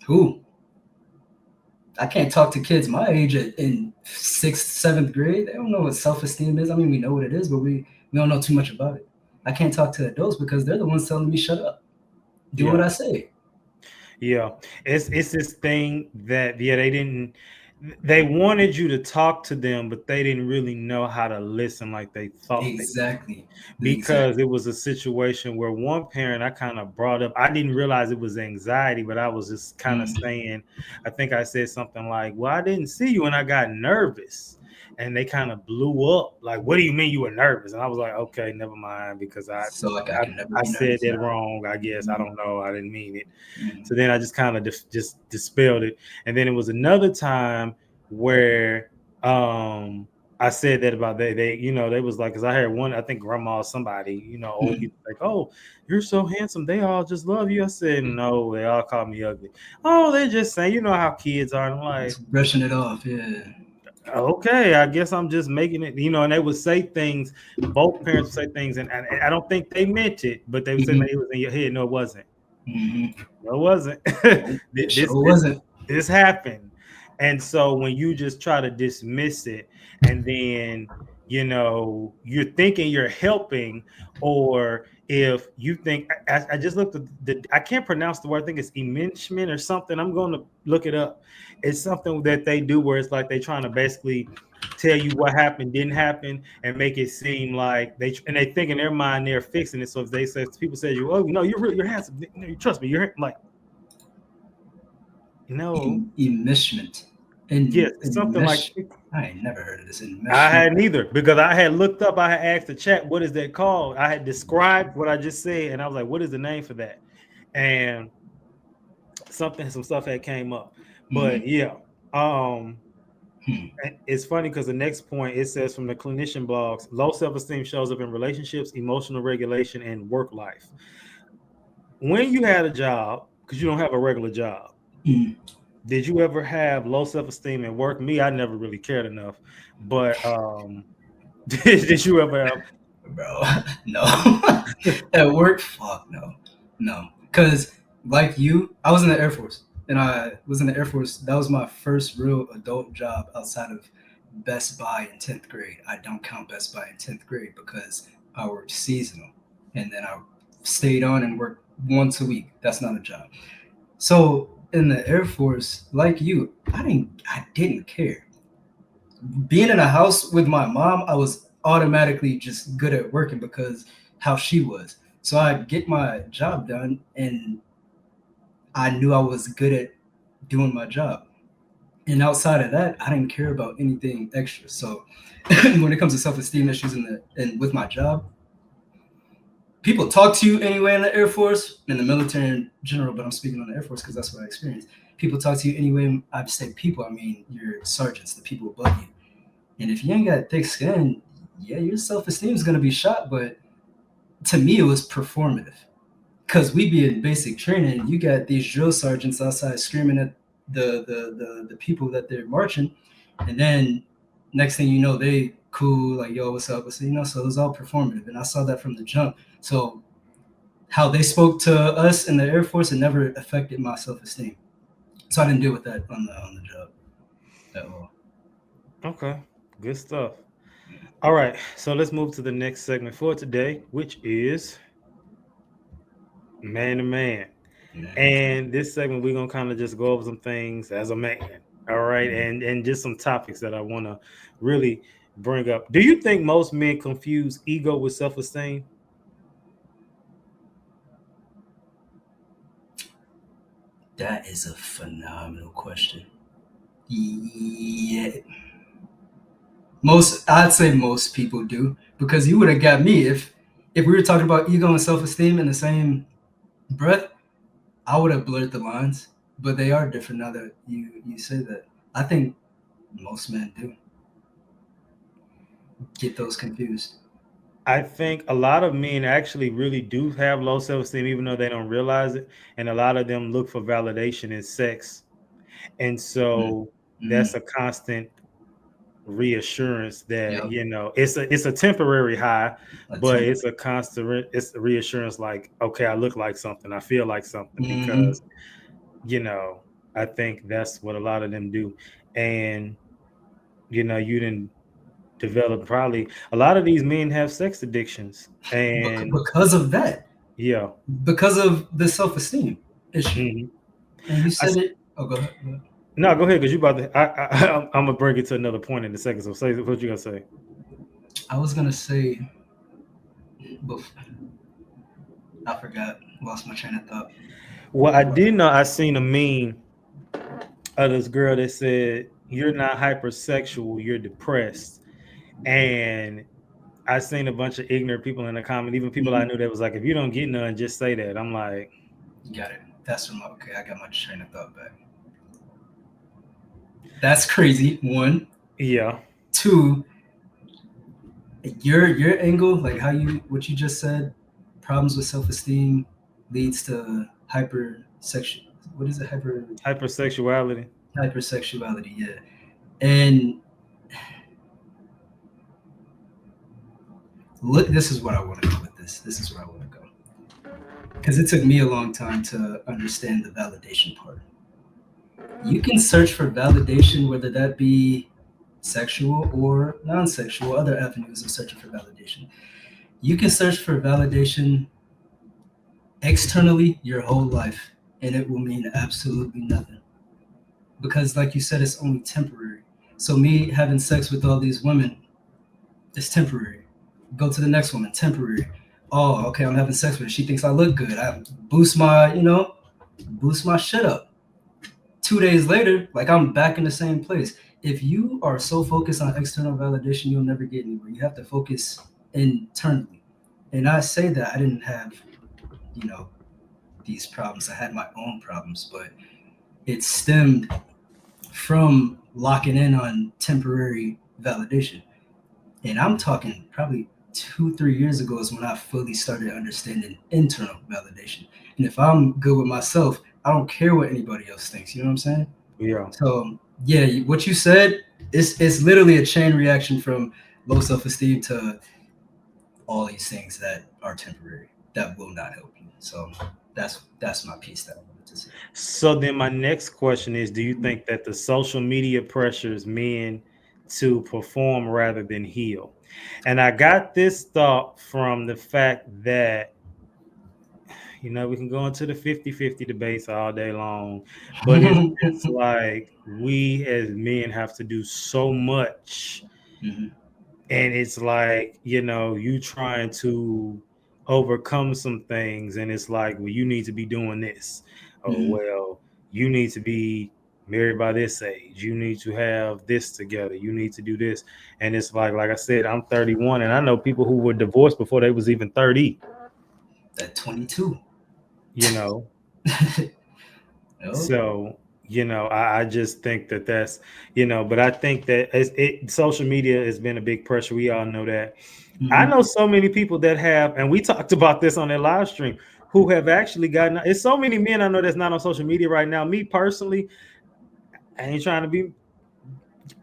who? I can't talk to kids my age in sixth, seventh grade. They don't know what self-esteem is. I mean, we know what it is, but we don't know too much about it. I can't talk to adults because they're the ones telling me shut up, do what Yeah. I say. Yeah, it's this thing that they wanted you to talk to them, but they didn't really know how to listen like they thought they did. Exactly. Because Exactly. it was a situation where one parent I kind of brought up, I didn't realize it was anxiety, but I was just kind of Mm. saying, I think I said something like, well, I didn't see you and I got nervous. And they kind of blew up. Like, what do you mean you were nervous? And I was like, okay, never mind, because So like I I, can never I be said nervous that now. wrong, I guess. I Mm. don't know. I didn't mean it. Mm. So then I just kind of just dispelled it. And then it was another time where I said that about they they was like, because I heard one, I think grandma or somebody, old Mm. people like, oh, you're so handsome, they all just love you. I said, no, they all call me ugly. Oh, they just saying, you know how kids are. And I'm like, Just brushing it off. Yeah. okay, I guess I'm just making it, and they would say things, both parents would say things, and I don't think they meant it, but they would say that Mm-hmm. it was in your head. No, it wasn't. Mm-hmm. No, it wasn't. Nope. It this sure this wasn't. this happened. And so when you just try to dismiss it, and then you're thinking you're helping, or if you think I just looked at I can't pronounce the word, I think it's immenchment or something. I'm going to look it up. It's something that they do where it's like they trying to basically tell you what happened didn't happen and make it seem like they think in their mind they're fixing it. So if they say, people say you, oh no, you're handsome, trust me, you're like, no, Enmeshment. yes, it's something like, Enmesh. I ain't never heard of this I enmeshment. hadn't either, because I had looked up, I had asked the chat, what is that called? I had described what I just said, and I was like, what is the name for that? And some stuff had came up. But Mm-hmm. yeah, um, Hmm. it's funny because the next point, it says from the clinician blogs, low self-esteem shows up in relationships, emotional regulation, and work life. When you had a job, because you don't have a regular job, Mm. did you ever have low self-esteem at work? Me, I never really cared enough. But did you ever have? Bro, no. At work, fuck no. No. Because, like you, I was in the Air Force. And I was in the Air Force. That was my first real adult job outside of Best Buy in 10th grade. I don't count Best Buy in 10th grade because I worked seasonal. And then I stayed on and worked once a week. That's not a job. So in the Air Force, like you, I didn't care. Being in a house with my mom, I was automatically just good at working because how she was. So I'd get my job done and I knew I was good at doing my job. And outside of that, I didn't care about anything extra. So when it comes to self-esteem issues and with my job, people talk to you anyway in the Air Force, in the military in general, but I'm speaking on the Air Force because that's what I experienced. People talk to you anyway. I say people, I mean your sergeants, the people above you. And if you ain't got thick skin, yeah, your self esteem is gonna be shot. But to me, it was performative because we be in basic training. And you got these drill sergeants outside screaming at the people that they're marching, and then next thing you know, they cool like yo, what's up? So it was all performative, and I saw that from the jump. So how they spoke to us in the Air Force, it never affected my self esteem. So I didn't deal with that on the job at all. Okay, good stuff. All right, so let's move to the next segment for today, which is man to man. Yeah. And this segment, we're gonna kind of just go over some things as a man. All right, and just some topics that I want to really bring up. Do you think most men confuse ego with self-esteem? That is a phenomenal question. Yeah, I'd say most people do because you would have got me if we were talking about ego and self esteem in the same breath. I would have blurred the lines, but they are different now that you say that. I think most men do get those confused. I think a lot of men actually really do have low self-esteem, even though they don't realize it. And a lot of them look for validation in sex. And so that's a constant reassurance that, Yep. it's a temporary high, but Attempt. it's a constant it's a reassurance, like, okay, I look like something, I feel like something, Mhm. because I think that's what a lot of them do. And you didn't develop, probably a lot of these men have sex addictions, and Because of that, yeah. because of the self-esteem issue. Mhm. And you I said it. Oh, go ahead. Go ahead. No, go ahead, because you about to. I'm gonna bring it to another point in a second. So say what you gonna say. I was gonna say, but I forgot. Lost my train of thought. Well, I did know, I seen a meme of this girl that said, "You're not hypersexual, you're depressed." And I seen a bunch of ignorant people in the comment, even people I Mhm. knew, that was like, "If you don't get none, just say that." I'm like, You got it. That's from okay. I got my train of thought back. That's crazy. One, yeah, two. Your angle, like how you what you just said, problems with self-esteem leads to hypersexual. What is it? hypersexuality. Hypersexuality. Yeah. And look, this is what I want to go with this. This is where I want to go. Because it took me a long time to understand the validation part. You can search for validation, whether that be sexual or non sexual, other avenues of searching for validation. You can search for validation externally your whole life, and it will mean absolutely nothing. Because, like you said, it's only temporary. So, me having sex with all these women, it's temporary. Go to the next woman, temporary. Oh, okay, I'm having sex with her. She thinks I look good. I boost my shit up. 2 days later, like I'm back in the same place. If you are so focused on external validation, you'll never get anywhere. You have to focus internally. And I say that I didn't have, you know, these problems. I had my own problems, but it stemmed from locking in on temporary validation. And I'm talking probably 2, 3 years ago is when I fully started understanding internal validation. And if I'm good with myself, I don't care what anybody else thinks. You know what I'm saying? Yeah. So yeah, what you said it's literally a chain reaction from low self-esteem to all these things that are temporary that will not help you. So that's my piece that I wanted to say. So then my next question is, do you think that the social media pressures men to perform rather than heal? And I got this thought from the fact that, we can go into the 50-50 debates all day long, but it's like we as men have to do so much. Mhm. And it's like, you trying to overcome some things, and it's like, well, you need to be doing this. Oh, Mhm. well, you need to be married by this age, you need to have this together, you need to do this. And it's like I said, I'm 31, and I know people who were divorced before they was even 30. At 22. you know Oh. So, I just think that that's, but I think that social media has been a big pressure. We all know that. I Mhm. know so many people that have, and we talked about this on their live stream, who have actually gotten, it's so many men I know that's not on social media right now. Me personally, I ain't trying to be,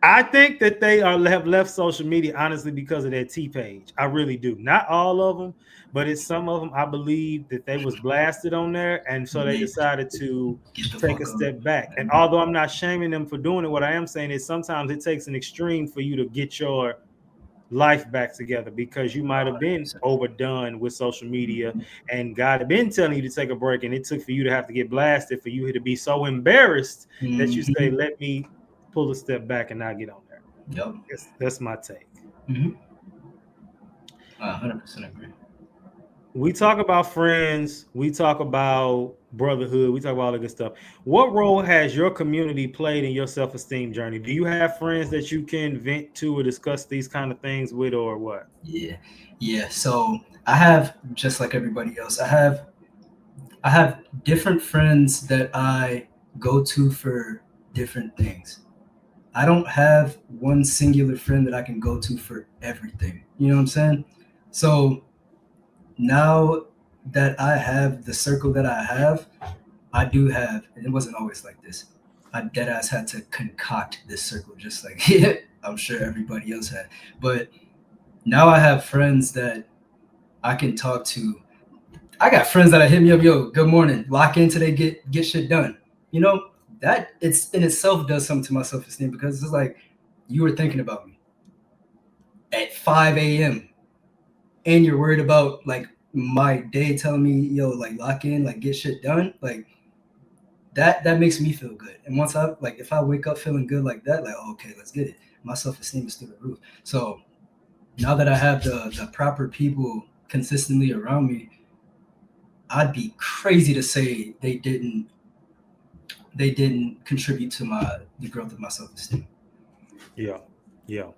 I think that they have left social media honestly because of their T page. I really do. Not all of them, but it's some of them. I believe that they was blasted on there, and so they Yeah. decided to Get the take a fuck up. step back. And although I'm not shaming them for doing it, what I am saying is sometimes it takes an extreme for you to get your life back together, because you might have been 100%. overdone with social media, and God had been telling you to take a break, and it took for you to have to get blasted for you to be so embarrassed that you say, Mhm. let me pull a step back and not get on there. Yep. That's my take. Mhm. I 100% agree. We talk about friends, we talk about brotherhood, we talk about all the good stuff. What role has your community played in your self-esteem journey? Do you have friends that you can vent to or discuss these kind of things with, or what? Yeah. Yeah. So I have, just like everybody else, I have different friends that I go to for different things. I don't have one singular friend that I can go to for everything. You know what I'm saying? So now that I have the circle that I have, I do have, and it wasn't always like this. I dead ass had to concoct this circle, just like I'm sure everybody else had. But now I have friends that I can talk to. I got friends that I hit me up, yo, good morning, lock in today, get shit done. You know, that it's in itself does something to my self-esteem, because it's like you were thinking about me at 5 a.m. and you're worried about like my day, telling me, yo, like lock in, like get shit done. Like that makes me feel good. And once I like, if I wake up feeling good like that, like, okay, let's get it. My self-esteem is through the roof. So now that I have the proper people consistently around me, I'd be crazy to say they didn't contribute to the growth of my self-esteem. Yeah. Yeah.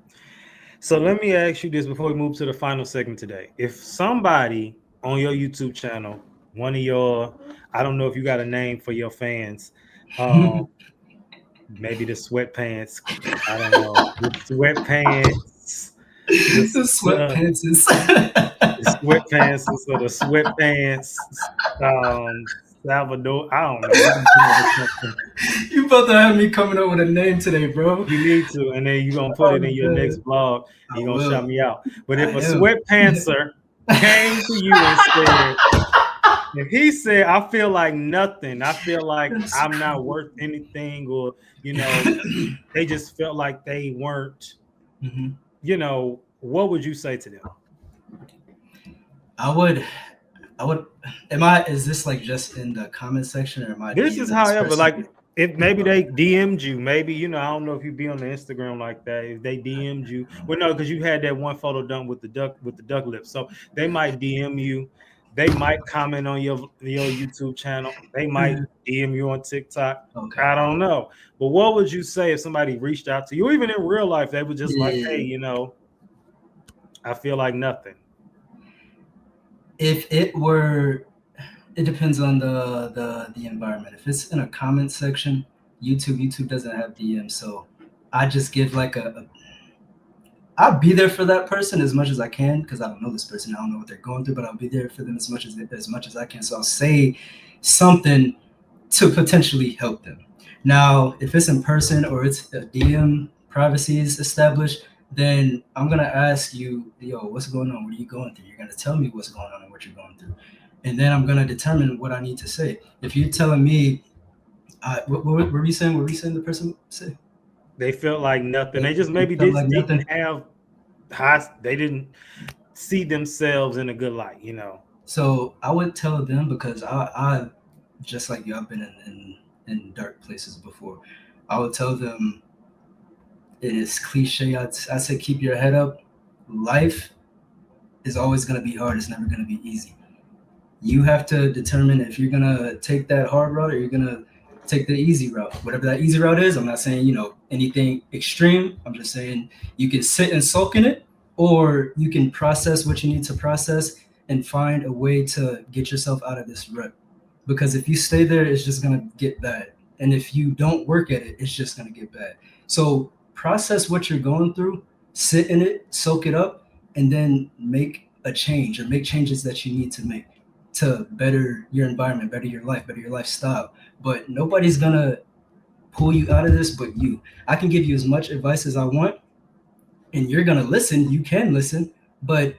So let me ask you this before we move to the final segment today. If somebody on your YouTube channel, one of your, I don't know if you got a name for your fans, um, maybe the sweatpants, I don't know, the sweatpants, The sweatpants is. the sweatpants, or the sweatpants, um, Salvador, I don't know. We can come up with something. You about to have me coming up with a name today, bro. You need to, and then you're gonna put Oh, it in your next man. vlog. I You're gonna shout will. me out. But I if a am. sweatpantser came to you and said, if he said, I feel like nothing, I feel like That's I'm not cool. worth anything, or they just felt like they weren't, Mhm. what would you say to them? I would. I would. Am I? Is this like just in the comment section, or am I This is, DMing this however, person? like if maybe Oh, they DM'd you, maybe I don't know if you be on the Instagram like that. If they DM'd you, well, no, because you had that one photo done with the duck lips, so they might DM you. They might comment on your YouTube channel. They might yeah. DM you on TikTok. Okay. I don't know, but what would you say if somebody reached out to you, even in real life? They were just like, hey, Yeah. I feel like nothing. If it were, it depends on the environment. If it's in a comment section, YouTube doesn't have DMs, so I just give like I'll be there for that person as much as I can, because I don't know this person, I don't know what they're going through, but I'll be there for them as much as I can. So I'll say something to potentially help them. Now, if it's in person or it's a DM, privacy is established, then I'm gonna ask you, yo, what's going on? What are you going through? You're gonna tell me what's going on and what you're going through, and then I'm gonna determine what I need to say. If you're telling me, what were you saying? What were you saying? The person said They felt like nothing. They they, just they maybe felt like didn't nothing. have high. They didn't see themselves in a good light. So I would tell them, because I just like you, I've been in dark places before. I would tell them, it is cliche. I say keep your head up. Life is always going to be hard. It's never going to be easy. You have to determine if you're going to take that hard route or you're going to take the easy route. Whatever that easy route is, I'm not saying, anything extreme. I'm just saying you can sit and sulk in it, or you can process what you need to process and find a way to get yourself out of this rut. Because if you stay there, it's just going to get bad. And if you don't work at it, it's just going to get bad. So process what you're going through, sit in it, soak it up, and then make a change, or make changes that you need to make to better your environment, better your life, better your lifestyle. But nobody's going to pull you out of this but you. I can give you as much advice as I want, and you're going to listen. You can listen, but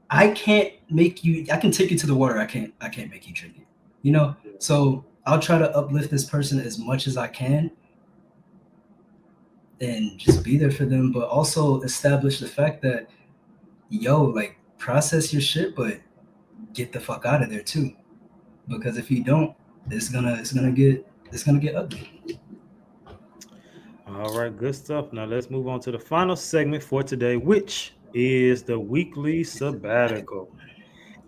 I can't make you. I can take you to the water. I can't make you drink it. So I'll try to uplift this person as much as I can and just be there for them, but also establish the fact that, yo, like, process your shit, but get the fuck out of there too. Because if you don't, it's gonna get ugly. All right, good stuff. Now let's move on to the final segment for today, which is the weekly sabbatical.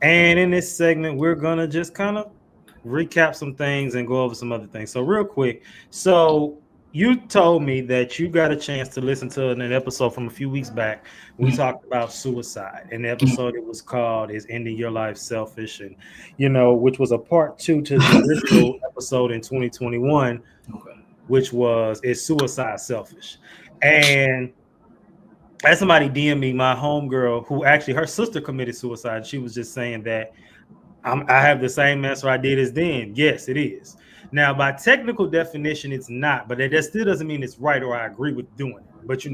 And in this segment, we're gonna just kind of recap some things and go over some other things. So real quick, so you told me that you got a chance to listen to an episode from a few weeks back. We Mhm. talked about suicide. And the Mhm. episode, it was called "Is Ending Your Life Selfish?" And which was a part two to the original episode in 2021, Okay. which was "Is Suicide Selfish?" And as somebody DM me, my homegirl, who actually her sister committed suicide, she was just saying that I have the same answer I did as then. Yes, it is. Now, by technical definition, it's not, but that still doesn't mean it's right or I agree with doing it. But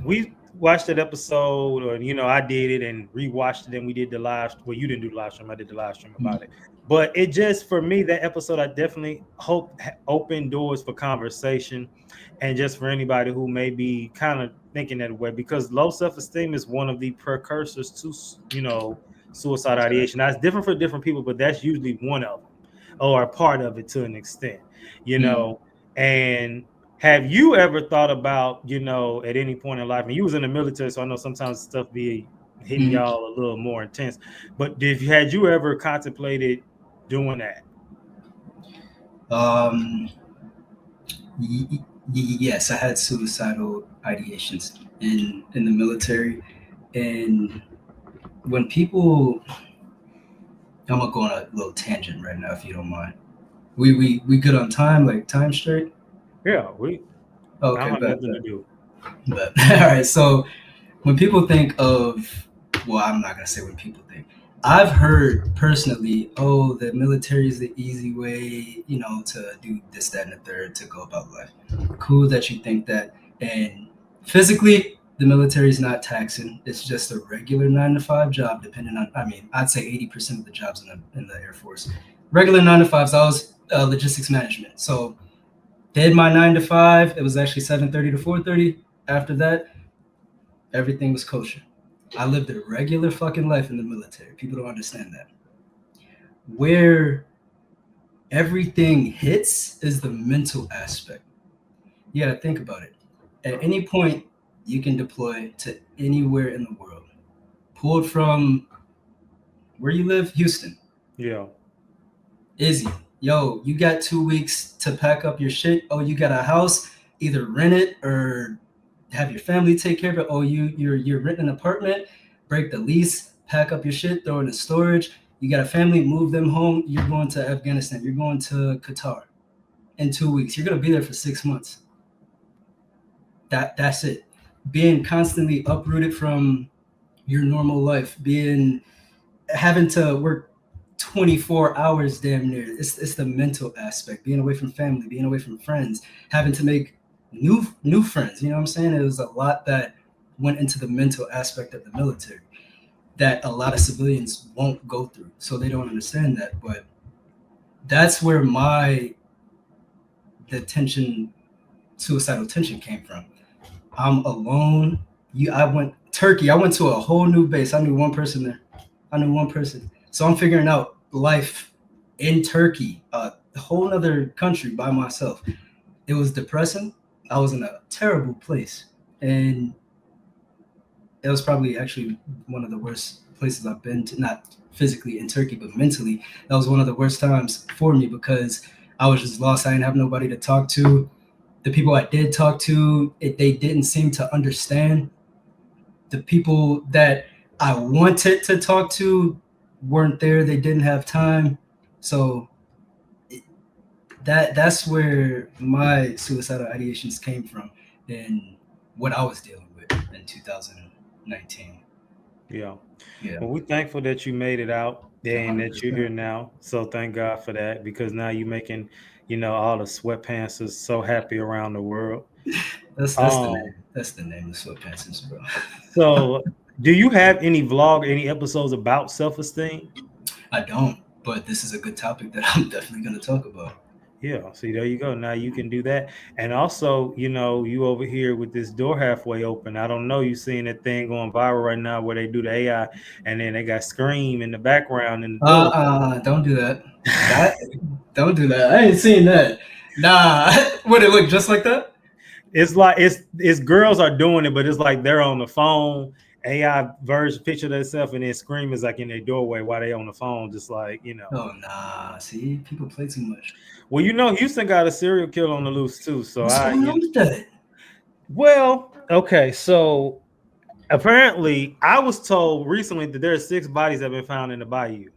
we watched that episode, or I did it and rewatched it, and we did the live. Well, you didn't do the live stream; I did the live stream about it. But it just, for me, that episode, I definitely hope opened doors for conversation, and just for anybody who may be kind of thinking that way, because low self-esteem is one of the precursors to suicide ideation. Now, it's different for different people, but that's usually one of them, or a part of it to an extent, and have you ever thought about, at any point in life, and you was in the military, so I know sometimes stuff be hitting y'all a little more intense, but had you ever contemplated doing that? Yes, I had suicidal ideations in the military, and when people, I'm gonna go on a little tangent right now if you don't mind. We good on time, like time straight? Yeah, I Okay, don't have bet, nothing to do. bet. All right, so when people think of, well, I'm not gonna say when people think. I've heard personally, oh, the military is the easy way, to do this, that, and the third to go about life. Cool that you think that. And physically, the military is not taxing. It's just a regular 9 to 5 job, depending on, I mean, I'd say 80% of the jobs in the Air Force. Regular 9 to 5s, I was logistics management. So did my 9 to 5. It was actually 7:30 to 4:30. After that, everything was kosher. I lived a regular fucking life in the military. People don't understand that. Where everything hits is the mental aspect. You gotta think about it. At any point, you can deploy to anywhere in the world. Pulled from where you live, Houston. Yeah. Izzy, yo, you got 2 weeks to pack up your shit. Oh, you got a house, either rent it or have your family take care of it. Oh, you're renting an apartment, break the lease, pack up your shit, throw it in storage. You got a family, move them home. You're going to Afghanistan. You're going to Qatar in 2 weeks. You're gonna be there for 6 months. That's it. Being constantly uprooted from your normal life, having to work 24 hours damn near. It's the mental aspect, being away from family, being away from friends, having to make new friends. You know what I'm saying? It was a lot that went into the mental aspect of the military that a lot of civilians won't go through. So they don't understand that. But that's where suicidal tension came from. I'm alone. I went Turkey. I went to a whole new base. I knew one person there. I knew one person. So I'm figuring out life in Turkey, a whole other country by myself. It was depressing. I was in a terrible place. And it was probably actually one of the worst places I've been to, not physically in Turkey, but mentally. That was one of the worst times for me because I was just lost. I didn't have nobody to talk to. The people I did talk to, they didn't seem to understand. The people that I wanted to talk to weren't there. They didn't have time. So that's where my suicidal ideations came from and what I was dealing with in 2019. Yeah. Yeah. Well, we're thankful that you made it out and that you're 100%. here now. So thank God for that, because now you're making, all the sweatpants is so happy around the world. That's the name. That's the name of Sweatpants, bro. So do you have any vlog, any episodes about self-esteem? I don't, but this is a good topic that I'm definitely going to talk about. Yeah, see, there you go. Now you can do that. And also, you over here with this door halfway open. I don't know, you seeing that thing going viral right now where they do the AI and then they got Scream in the background in the door. Don't do that. Don't do that. I ain't seen that. Nah. Would it look just like that? It's like it's girls are doing it, but it's like they're on the phone. AI version picture themselves, and then Scream is like in their doorway while they on the phone, just like. Oh nah. See, people play too much. Well, Houston got a serial killer on the loose too. So What's going on with that? Well, okay, so apparently I was told recently that there are 6 bodies that have been found in the bayou.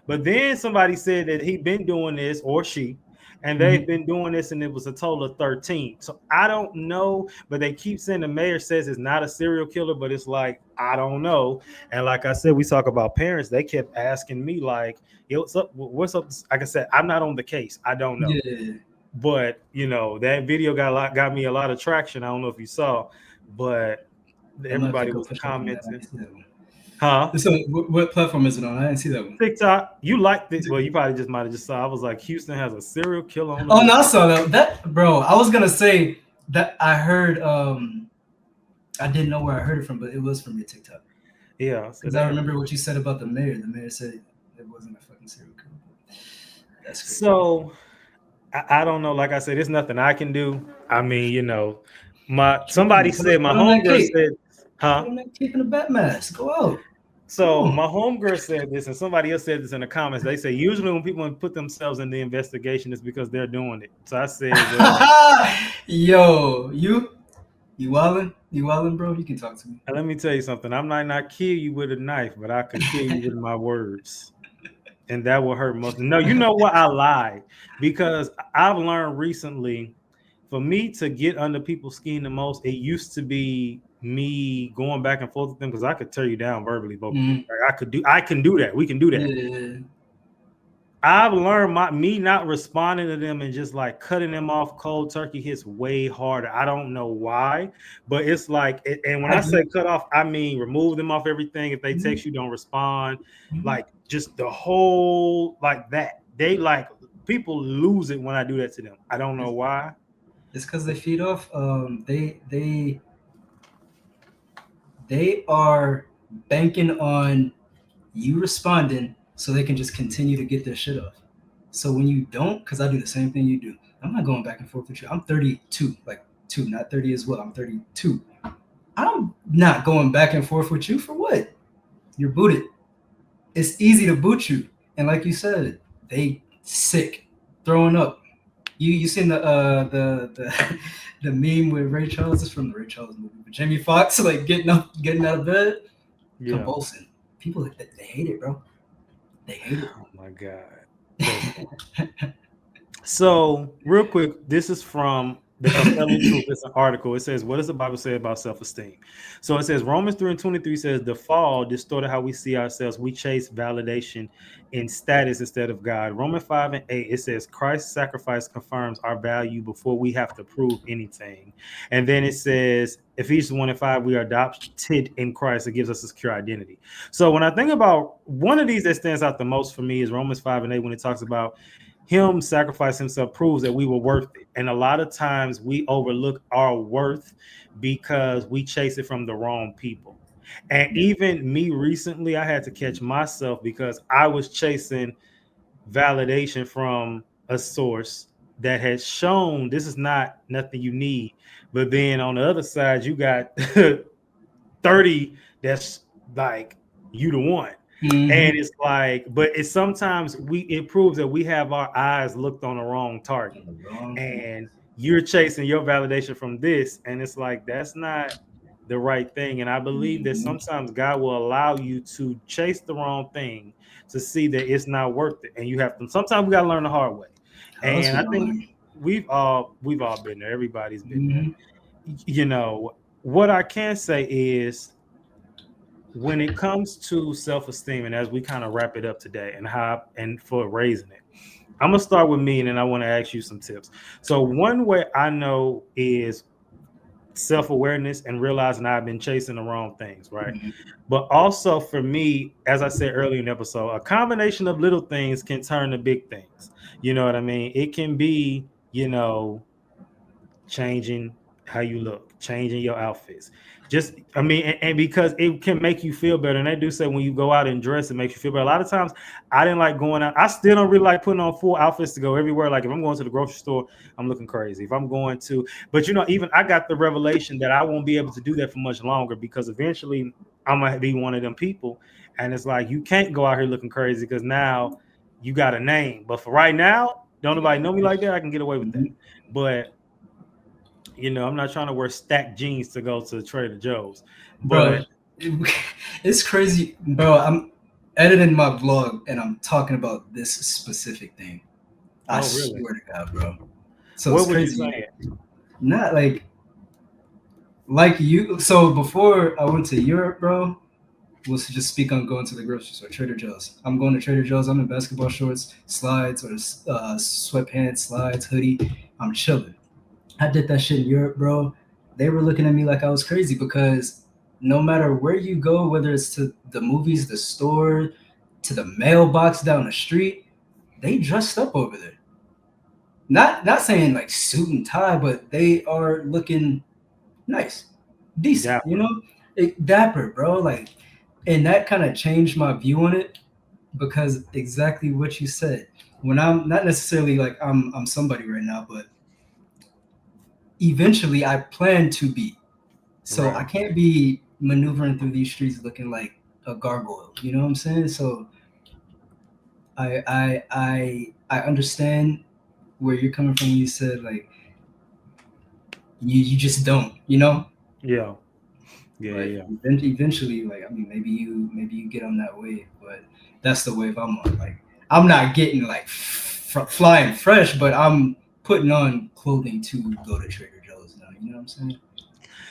But then somebody said that he'd been doing this, or she, and they've been doing this, and it was a total of 13. So I don't know, but they keep saying the mayor says it's not a serial killer, but it's like I don't know. And like I said, we talk about parents. They kept asking me like, "Yo, what's up? What's up?" Like I said, I'm not on the case. I don't know. Yeah. But that video got me a lot of traction. I don't know if you saw, but I'm gonna have to everybody go was push up on that. I commenting, didn't see that one. huh? So what platform is it on? I didn't see that one. TikTok, you liked it. Well, you probably just might have just saw. I was like, Houston has a serial killer on the Oh no, I loose. saw that. That bro, I was gonna say that I heard. I didn't know where I heard it from, but it was from your TikTok. Yeah, so Because I remember what you said about the mayor. The mayor said it wasn't a fucking serial killer. That's crazy. So I don't know. Like I said, there's nothing I can do. I mean, somebody said my Put on that homegirl cape. said, Put huh? on that cape and a bat mask. Go out. So my homegirl said this, and somebody else said this in the comments. They say usually when people put themselves in the investigation, it's because they're doing it. So I said, well, Yo, you wildin', bro. You can talk to me. let me tell you something. I might not kill you with a knife, but I could kill you with my words. And that will hurt most. No, you know what? I lied because I've learned recently for me to get under people's skin the most, it used to be me going back and forth with them because I could tear you down verbally, vocally. Like I can do that. We can do that. Yeah. I've learned me not responding to them and just like cutting them off cold turkey hits way harder. I don't know why, but it's like, and when I say cut off, I mean remove them off everything. If they text you, don't respond. Like just the whole like that. They like people lose it when I do that to them. I don't know why. It's because they feed off. They are banking on you responding so they can just continue to get their shit off. So when you don't, because I do the same thing you do, I'm not going back and forth with you. I'm 32, like 2, not 30 as well. I'm 32. I'm not going back and forth with you for what? You're booted. It's easy to boot you, and like you said, they sick, throwing up. You seen the the meme with Ray Charles? It's from the Ray Charles movie. But Jamie Foxx like getting out of bed, convulsing. People they hate it, bro. They hate it. Oh my god. So real quick, this is from the Compelling Truth. It's an article. It says, what does the Bible say about self-esteem? So it says Romans 3:23 says the fall distorted how we see ourselves. We chase validation in status instead of God. Romans 5:8, it says Christ's sacrifice confirms our value before we have to prove anything. And then it says Ephesians 1:5, we are adopted in Christ. It gives us a secure identity. So when I think about one of these that stands out the most for me is Romans 5:8 when it talks about him sacrifice himself proves that we were worth it. And a lot of times we overlook our worth because we chase it from the wrong people. And even me recently, I had to catch myself because I was chasing validation from a source that has shown this is not nothing you need. But then on the other side, you got 30 that's like you the one. And it's like, but it's sometimes it proves that we have our eyes looked on the wrong target, and you're chasing your validation from this, and it's like that's not the right thing. And I believe that sometimes God will allow you to chase the wrong thing to see that it's not worth it, and you have to. Sometimes we got to learn the hard way, and I think we've all been there. Everybody's been there. What I can say is, when it comes to self-esteem, and as we kind of wrap it up today and for raising it, I'm going to start with me, and then I want to ask you some tips. So one way I know is self-awareness and realizing I've been chasing the wrong things, right? But also for me, as I said earlier in the episode, a combination of little things can turn to big things. You know what I mean? It can be, changing how you look, changing your outfits. And because it can make you feel better. And they do say when you go out and dress, it makes you feel better. A lot of times I didn't like going out. I still don't really like putting on full outfits to go everywhere. Like if I'm going to the grocery store, I'm looking crazy. If I'm going to, but even I got the revelation that I won't be able to do that for much longer because eventually I'm going to be one of them people. And it's like, you can't go out here looking crazy because now you got a name. But for right now, don't nobody know me like that. I can get away with that. But I'm not trying to wear stacked jeans to go to Trader Joe's. But bro, it's crazy, bro. I'm editing my vlog and I'm talking about this specific thing. I Oh, really? swear to God, bro. So it's What was you crazy. saying? Not like you. So before I went to Europe, bro, was to just speak on going to the grocery store, Trader Joe's. I'm going to Trader Joe's. I'm in basketball shorts, slides, or sweatpants, slides, hoodie. I'm chilling. I did that shit in Europe, bro. They were looking at me like I was crazy because no matter where you go, whether it's to the movies, the store, to the mailbox down the street, they dressed up over there. Not saying like suit and tie, but they are looking nice, decent, you Dapper. know, dapper, bro. Like, and that kind of changed my view on it because exactly what you said. When I'm not necessarily like I'm somebody right now, but eventually I plan to be. So I Right. can't be maneuvering through these streets looking like a gargoyle. You know what I'm saying? So I understand where you're coming from. You said like you just don't. You know, Yeah. Yeah. like Yeah. eventually, like I mean, maybe you get on that wave, but that's the wave I'm on. Like I'm not getting like flying fresh, but I'm putting on clothing to go to Trader Joe's now. You know what I'm saying?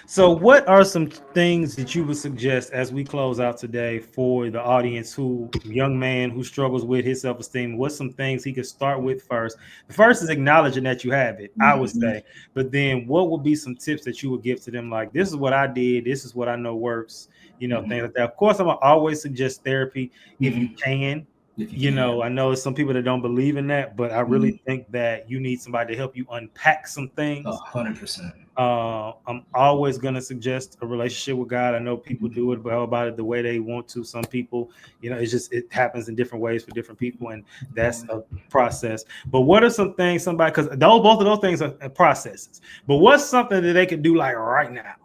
So, what are some things that you would suggest as we close out today for the audience who, young man who struggles with his self esteem? What's some things he could start with first? The first is acknowledging that you have it, I would Mm-hmm. say. But then, what would be some tips that you would give to them? Like, this is what I did, this is what I know works, things Mm-hmm. like that. Of course, I'm gonna always suggest therapy if you Mm-hmm. can. If you can, I know there's some people that don't believe in that, but I really mm-hmm. think that you need somebody to help you unpack some things. 100%. I'm always going to suggest a relationship with God. I know people do it about it the way they want to. Some people, it happens in different ways for different people, and that's a process. But what are some things because both of those things are processes. But what's something that they could do like right now,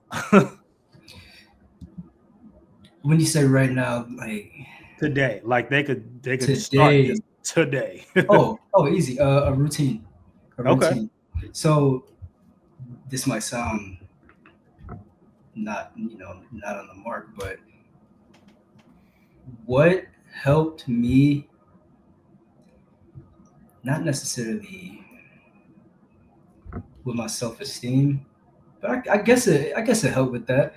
When you say right now, like today? Like they could start this today, today. oh, easy. A routine, a Okay. routine. So this might sound not on the mark, but what helped me, not necessarily with my self-esteem, but I guess it helped with that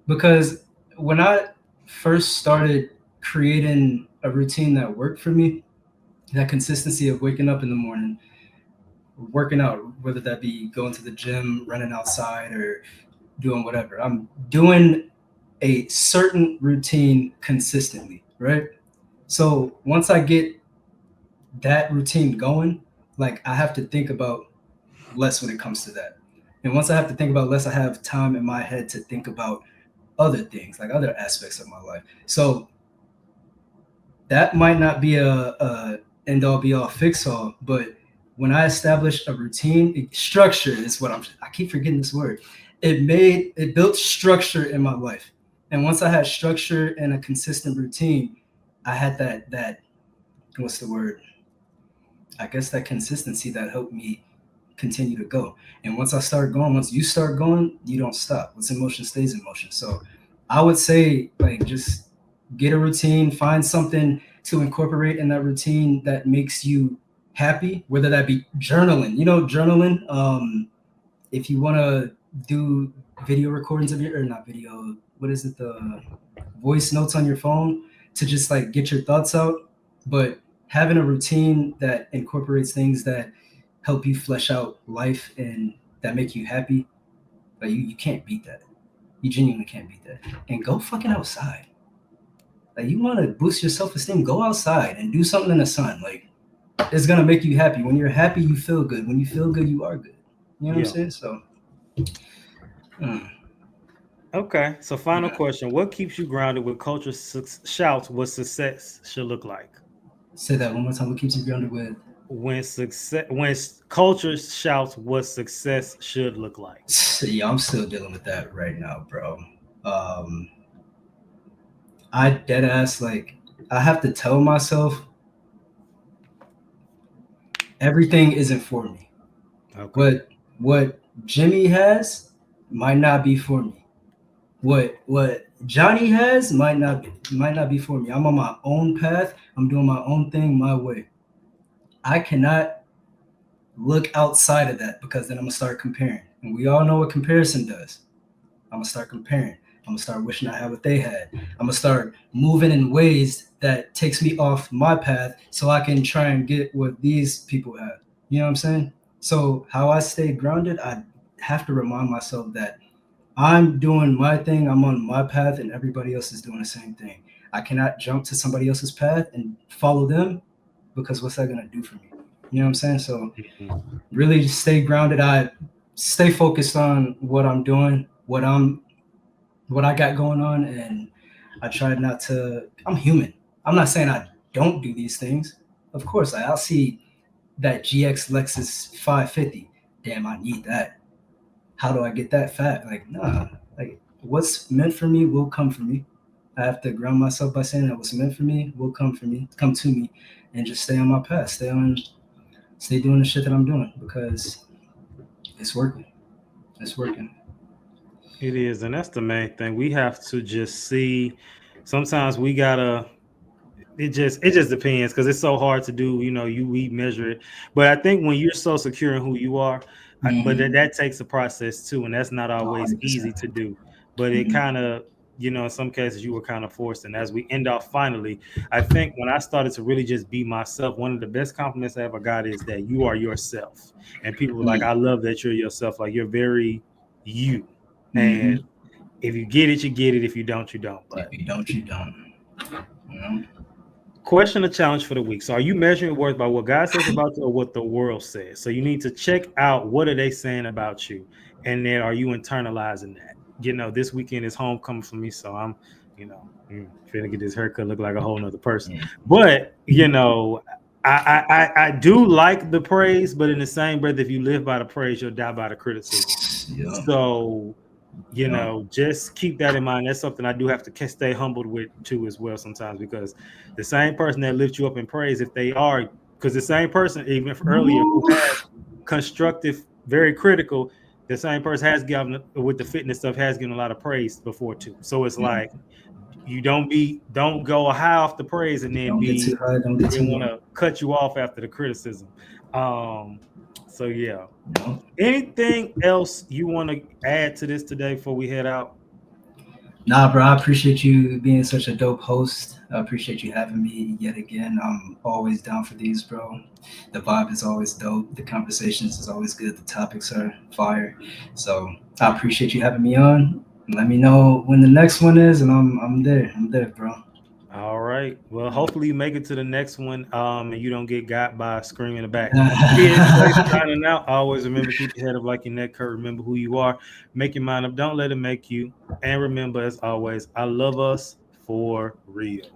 because when I first started creating a routine that worked for me, that consistency of waking up in the morning, working out, whether that be going to the gym, running outside, or doing whatever. I'm doing a certain routine consistently, right? So once I get that routine going, like I have to think about less when it comes to that. And once I have to think about less, I have time in my head to think about other things, like other aspects of my life. So that might not be a end all be all fix all, but when I established a routine, structure is what I keep forgetting this word. It built structure in my life. And once I had structure and a consistent routine, I had that what's the word? I guess that consistency that helped me continue to go. And once you start going, you don't stop. What's in motion stays in motion. So I would say like just get a routine, find something to incorporate in that routine that makes you happy, whether that be journaling. Journaling. If you want to do video recordings of your, or not video, what is it? The voice notes on your phone to just like get your thoughts out. But having a routine that incorporates things that help you flesh out life and that make you happy, like you can't beat that. You genuinely can't beat that. And go fucking outside. Like you want to boost your self-esteem, go outside and do something in the sun. Like it's gonna make you happy. When you're happy, you feel good. When you feel good, you are good. You know what I'm Yeah. saying? So Okay. So, final yeah. question: what keeps you grounded when culture shouts what success should look like? Say that one more time. What keeps you grounded with? When culture shouts what success should look like. Yeah, I'm still dealing with that right now, bro. Um, I dead ass like I have to tell myself everything isn't for me. Okay. What Jimmy has might not be for me. What Johnny has might not be for me. I'm on my own path. I'm doing my own thing my way. I cannot look outside of that, because then I'm gonna start comparing. And we all know what comparison does. I'm gonna start comparing. I'm gonna start wishing I had what they had. I'm gonna start moving in ways that takes me off my path so I can try and get what these people have. You know what I'm saying? So how I stay grounded, I have to remind myself that I'm doing my thing, I'm on my path, and everybody else is doing the same thing. I cannot jump to somebody else's path and follow them, because what's that gonna do for me? You know what I'm saying? So really stay grounded. I stay focused on what I'm doing, what I got going on, and I try not to. I'm human. I'm not saying I don't do these things. Of course, I'll see that GX Lexus 550. Damn, I need that. How do I get that fat? Like, nah. Like, what's meant for me will come for me. I have to ground myself by saying that what's meant for me will come to me, and just stay on my path. Stay doing the shit that I'm doing, because it's working. It's working. It is, and that's the main thing. We have to just see. Sometimes we gotta. It just depends because it's so hard to do. We measure it, but I think when you're so secure in who you are, but Mm-hmm. that takes a process too, and that's not always easy 100%. to do. But it Mm-hmm. kind of, in some cases, you were kind of forced. And as we end off finally, I think when I started to really just be myself, one of the best compliments I ever got is that you are yourself, and people were like, "I love that you're yourself. Like you're very you." Mm-hmm. And if you get it, you get it. If you don't, you don't. If But you don't, you don't. You know? question, a challenge for the week. So are you measuring worth by what God says about you or what the world says? So you need to check out what are they saying about you, and then are you internalizing that? This weekend is homecoming for me, so I'm, finna get this haircut, look like a whole nother person. But I do like the praise, but in the same breath, if you live by the praise, you'll die by the criticism. Yeah. So Yeah. just keep that in mind. That's something I do have to stay humbled with too, as well, sometimes, because the same person that lifts you up in praise, if they are, because the same person, even earlier, who Woo. has constructive, very critical, the same person has given with the fitness stuff, has given a lot of praise before too. So it's Yeah. like you don't go high off the praise and then Don't get too high, don't get too want low. to cut you off after the criticism. So yeah. You know? Anything else you want to add to this today before we head out? Nah, bro, I appreciate you being such a dope host. I appreciate you having me yet again. I'm always down for these, bro. The vibe is always dope. The conversations is always good. The topics are fire. So I appreciate you having me on. Let me know when the next one is, and I'm there. I'm there, bro. All right. Well, hopefully you make it to the next one, and you don't get got by screaming in the back. Kid Trey signing out. Always remember, keep your head up like your neck hurt. Remember who you are. Make your mind up. Don't let it make you. And remember, as always, I love us for real.